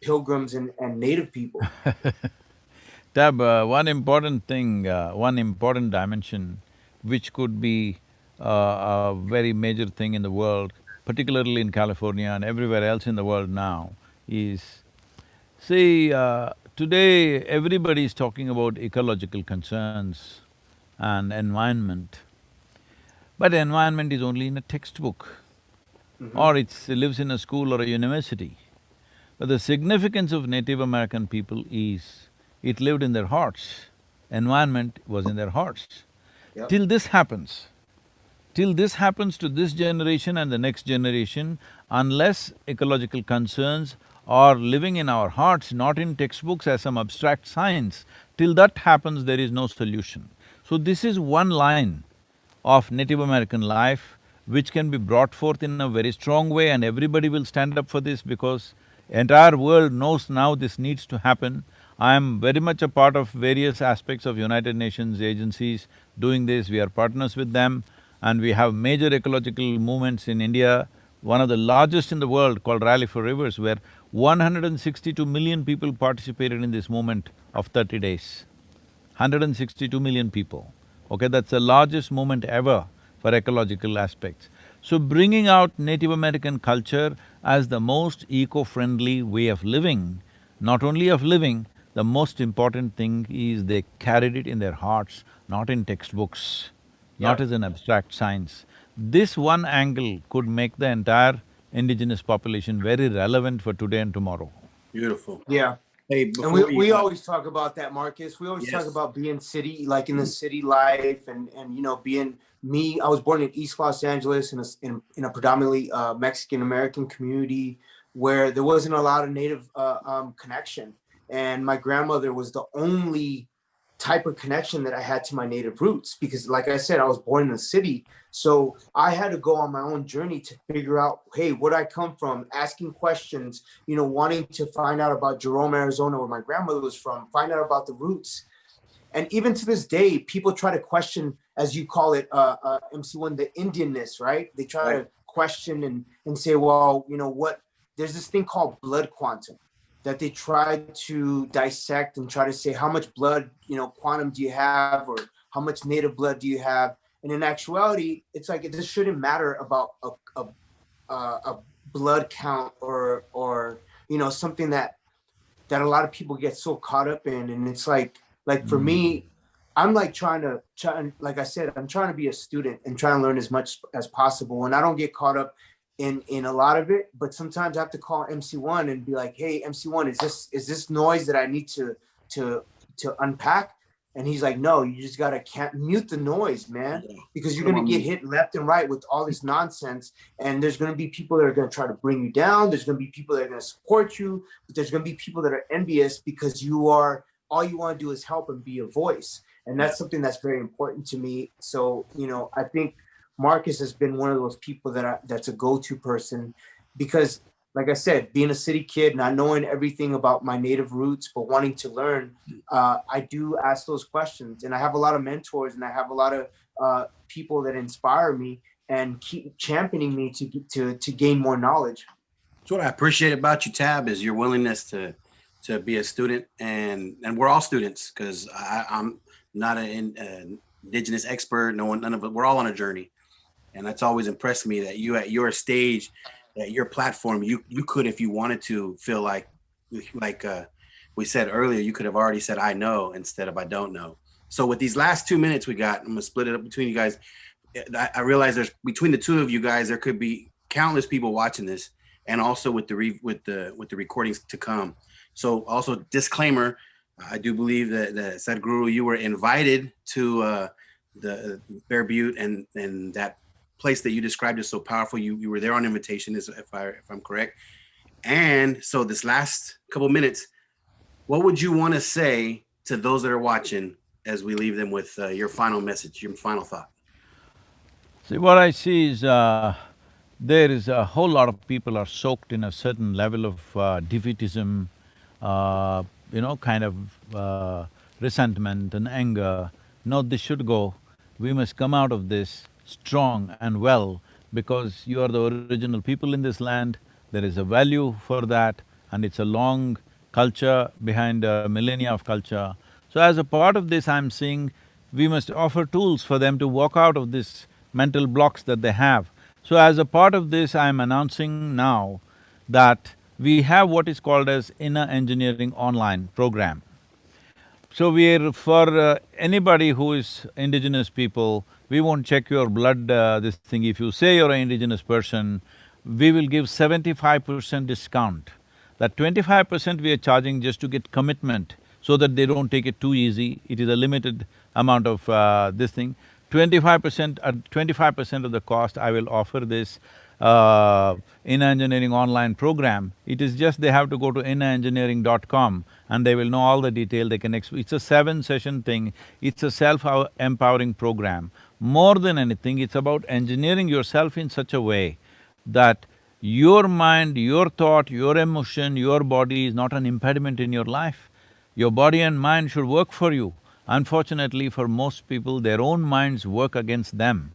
[SPEAKER 2] pilgrims and Native people.
[SPEAKER 3] Tab, one important thing, one important dimension which could be a very major thing in the world, particularly in California and everywhere else in the world now, is… See, today everybody is talking about ecological concerns and environment, but environment is only in a textbook or it lives in a school or a university. But the significance of Native American people is, it lived in their hearts, environment was in their hearts.
[SPEAKER 2] Yep.
[SPEAKER 3] Till this happens to this generation and the next generation, unless ecological concerns are living in our hearts, not in textbooks as some abstract science, till that happens, there is no solution. So this is one line of Native American life which can be brought forth in a very strong way, and everybody will stand up for this because entire world knows now this needs to happen. I am very much a part of various aspects of United Nations agencies doing this. We are partners with them, and we have major ecological movements in India, one of the largest in the world, called Rally for Rivers, where 162 million people participated in this movement of 30 days. 162 million people. Okay, that's the largest movement ever for ecological aspects. So bringing out Native American culture as the most eco-friendly way of living, not only of living, the most important thing is they carried it in their hearts, not in textbooks, not as an abstract science. This one angle could make the entire indigenous population very relevant for today and tomorrow.
[SPEAKER 1] Beautiful.
[SPEAKER 2] Yeah.
[SPEAKER 1] Hey,
[SPEAKER 2] And
[SPEAKER 1] before
[SPEAKER 2] we always talk about that, Marcus. We always talk
[SPEAKER 1] Yes.
[SPEAKER 2] about being city, like in the city life, and being me. I was born in East Los Angeles in a predominantly Mexican American community where there wasn't a lot of Native connection, and my grandmother was the only type of connection that I had to my native roots, because like I said, I was born in the city. So I had to go on my own journey to figure out, hey, where I come from, asking questions, wanting to find out about Jerome, Arizona, where my grandmother was from, find out about the roots. And even to this day, people try to question, as you call it, MC1, the Indianness, right? They try to question and say, well, what, there's this thing called blood quantum that they try to dissect and try to say how much blood, quantum do you have, or how much native blood do you have? And in actuality, it's like, this shouldn't matter about a blood count or something that a lot of people get so caught up in. And it's like for me, I'm like like I said, I'm trying to be a student and trying to learn as much as possible. And I don't get caught up in a lot of it, but sometimes I have to call MC1 and be like, hey, MC1, is this noise that I need to unpack? And he's like, no, you just can't mute the noise, man, because you're going to get hit left and right with all this nonsense. And there's going to be people that are going to try to bring you down. There's going to be people that are going to support you, but there's going to be people that are envious because all you want to do is help and be a voice. And that's something that's very important to me. So, I think Marcus has been one of those people that's a go-to person, because like I said, being a city kid, not knowing everything about my native roots, but wanting to learn, I do ask those questions. And I have a lot of mentors, and I have a lot of people that inspire me and keep championing me to gain more knowledge.
[SPEAKER 1] So what I appreciate about you, Tab, is your willingness to be a student, and we're all students, because I'm not an indigenous expert. None of it. We're all on a journey, and that's always impressed me that you, at your stage, at your platform, you could, if you wanted to, feel like we said earlier, you could have already said I know instead of I don't know. So with these last 2 minutes we got, I'm gonna split it up between you guys. I realize there's, between the two of you guys, there could be countless people watching this, and also with the recordings to come. So also, disclaimer, I do believe that Sadhguru, you were invited to the Bear Butte and that place that you described as so powerful. You were there on invitation, if I'm correct. And so this last couple minutes, what would you want to say to those that are watching as we leave them with your final message, your final thought?
[SPEAKER 3] See, what I see is there is a whole lot of people are soaked in a certain level of defeatism, kind of resentment and anger. No, this should go. We must come out of this strong and well, because you are the original people in this land. There is a value for that, and it's a long culture behind millennia of culture. So as a part of this, I'm seeing we must offer tools for them to walk out of this mental blocks that they have. So as a part of this, I'm announcing now that we have what is called as Inner Engineering Online program. So we're for anybody who is indigenous people, we won't check your blood, this thing. If you say you're an indigenous person, we will give 75% discount. That 25% we are charging just to get commitment, so that they don't take it too easy. It is a limited amount of this thing. 25% of the cost, I will offer this Inner Engineering Online program. It is just they have to go to innerengineering.com and they will know all the detail. They can it's a 7-session thing. It's a self-empowering program. More than anything, it's about engineering yourself in such a way that your mind, your thought, your emotion, your body is not an impediment in your life. Your body and mind should work for you. Unfortunately, for most people, their own minds work against them.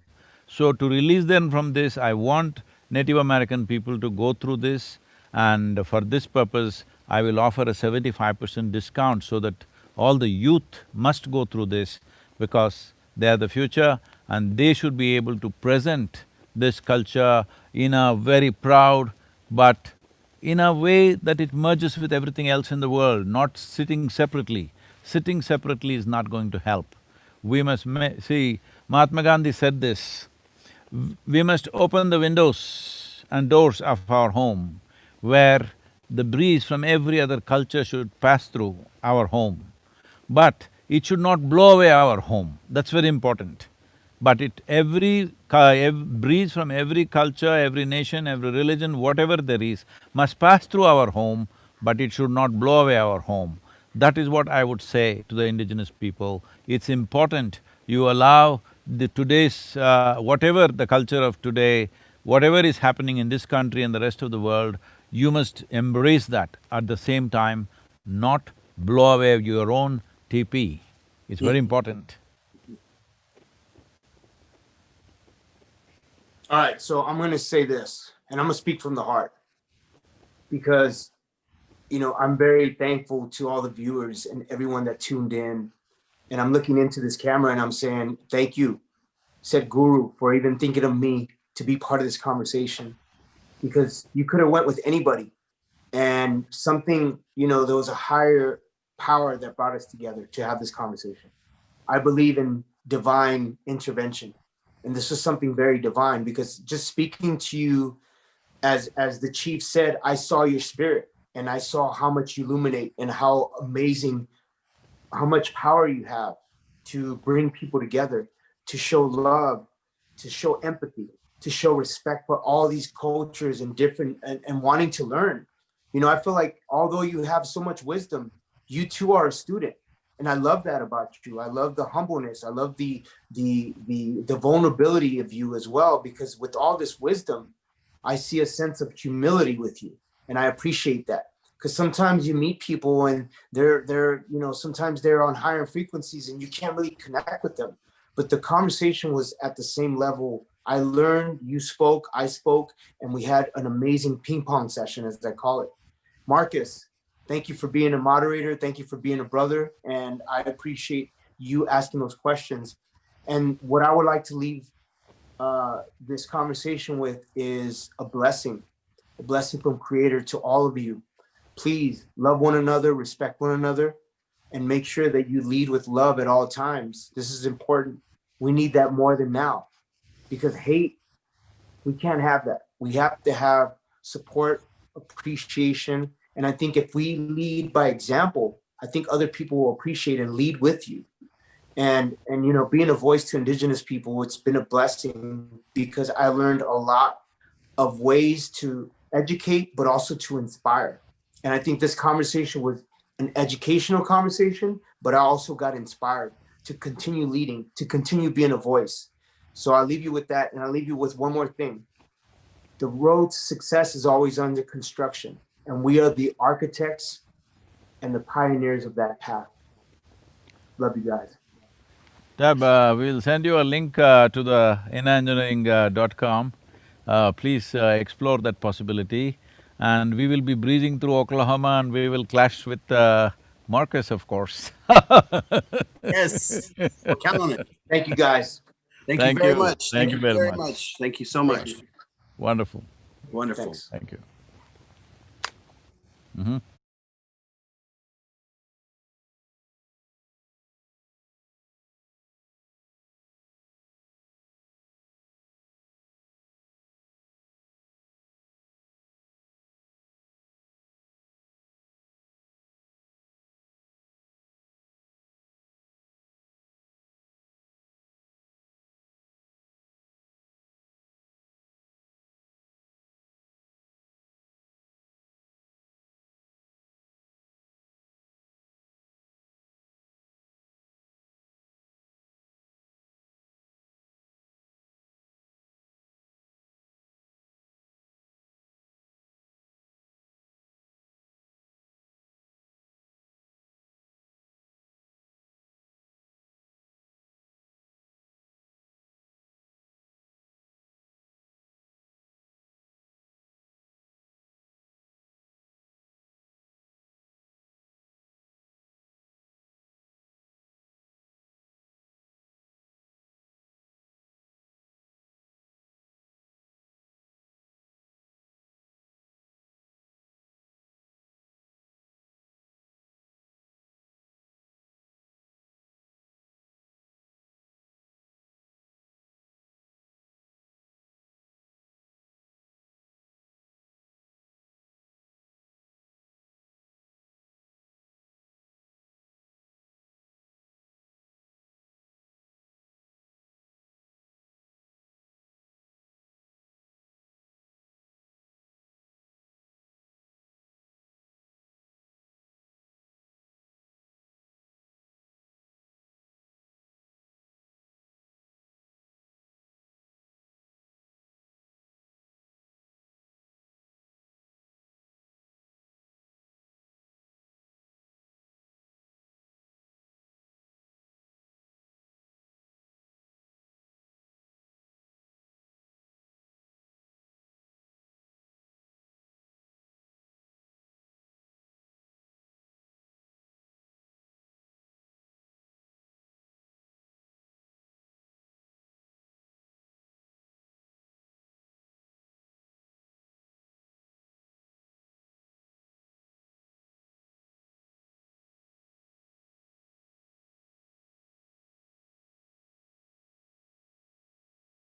[SPEAKER 3] So to release them from this, I want Native American people to go through this, and for this purpose, I will offer a 75% discount so that all the youth must go through this, because they are the future and they should be able to present this culture in a very proud, but in a way that it merges with everything else in the world, not sitting separately. Sitting separately is not going to help. We must see, Mahatma Gandhi said this, we must open the windows and doors of our home where the breeze from every other culture should pass through our home. But it should not blow away our home, that's very important. But every breeze from every culture, every nation, every religion, whatever there is, must pass through our home, but it should not blow away our home. That is what I would say to the indigenous people. It's important you allow the today's… whatever the culture of today, whatever is happening in this country and the rest of the world, you must embrace that. At the same time, not blow away your own TP. It's very important.
[SPEAKER 2] All right, so I'm going to say this, and I'm going to speak from the heart, because I'm very thankful to all the viewers and everyone that tuned in. And I'm looking into this camera and I'm saying, thank you, Sadhguru, for even thinking of me to be part of this conversation, because you could have went with anybody, and something, there was a higher power that brought us together to have this conversation. I believe in divine intervention, and this is something very divine, because just speaking to you, as the chief said, I saw your spirit and I saw how much you illuminate and how amazing, how much power you have to bring people together, to show love, to show empathy, to show respect for all these cultures and different, and wanting to learn. I feel like although you have so much wisdom, you too are a student. And I love that about you. I love the humbleness. I love the vulnerability of you as well, because with all this wisdom, I see a sense of humility with you. And I appreciate that. Because sometimes you meet people and they're sometimes they're on higher frequencies and you can't really connect with them. But the conversation was at the same level. I learned, you spoke, I spoke, and we had an amazing ping pong session, as I call it. Marcus, thank you for being a moderator. Thank you for being a brother. And I appreciate you asking those questions. And what I would like to leave this conversation with is a blessing from Creator to all of you. Please love one another, respect one another, and make sure that you lead with love at all times. This is important. We need that more than now, because hate, we can't have that. We have to have support, appreciation. And I think if we lead by example, I think other people will appreciate and lead with you. And being a voice to indigenous people, it's been a blessing, because I learned a lot of ways to educate, but also to inspire. And I think this conversation was an educational conversation, but I also got inspired to continue leading, to continue being a voice. So I'll leave you with that. And I'll leave you with one more thing. The road to success is always under construction. And we are the architects and the pioneers of that path. Love you guys.
[SPEAKER 3] Tab, we'll send you a link to the inengineering.com. Please explore that possibility. And we will be breezing through Oklahoma and we will clash with Marcus, of course.
[SPEAKER 1] Yes, we'll count on it.
[SPEAKER 2] Thank you, guys.
[SPEAKER 1] Thank you very much.
[SPEAKER 3] Thank you very much.
[SPEAKER 1] Thank you so much.
[SPEAKER 3] Wonderful.
[SPEAKER 1] Wonderful.
[SPEAKER 2] Thanks.
[SPEAKER 3] Thank you.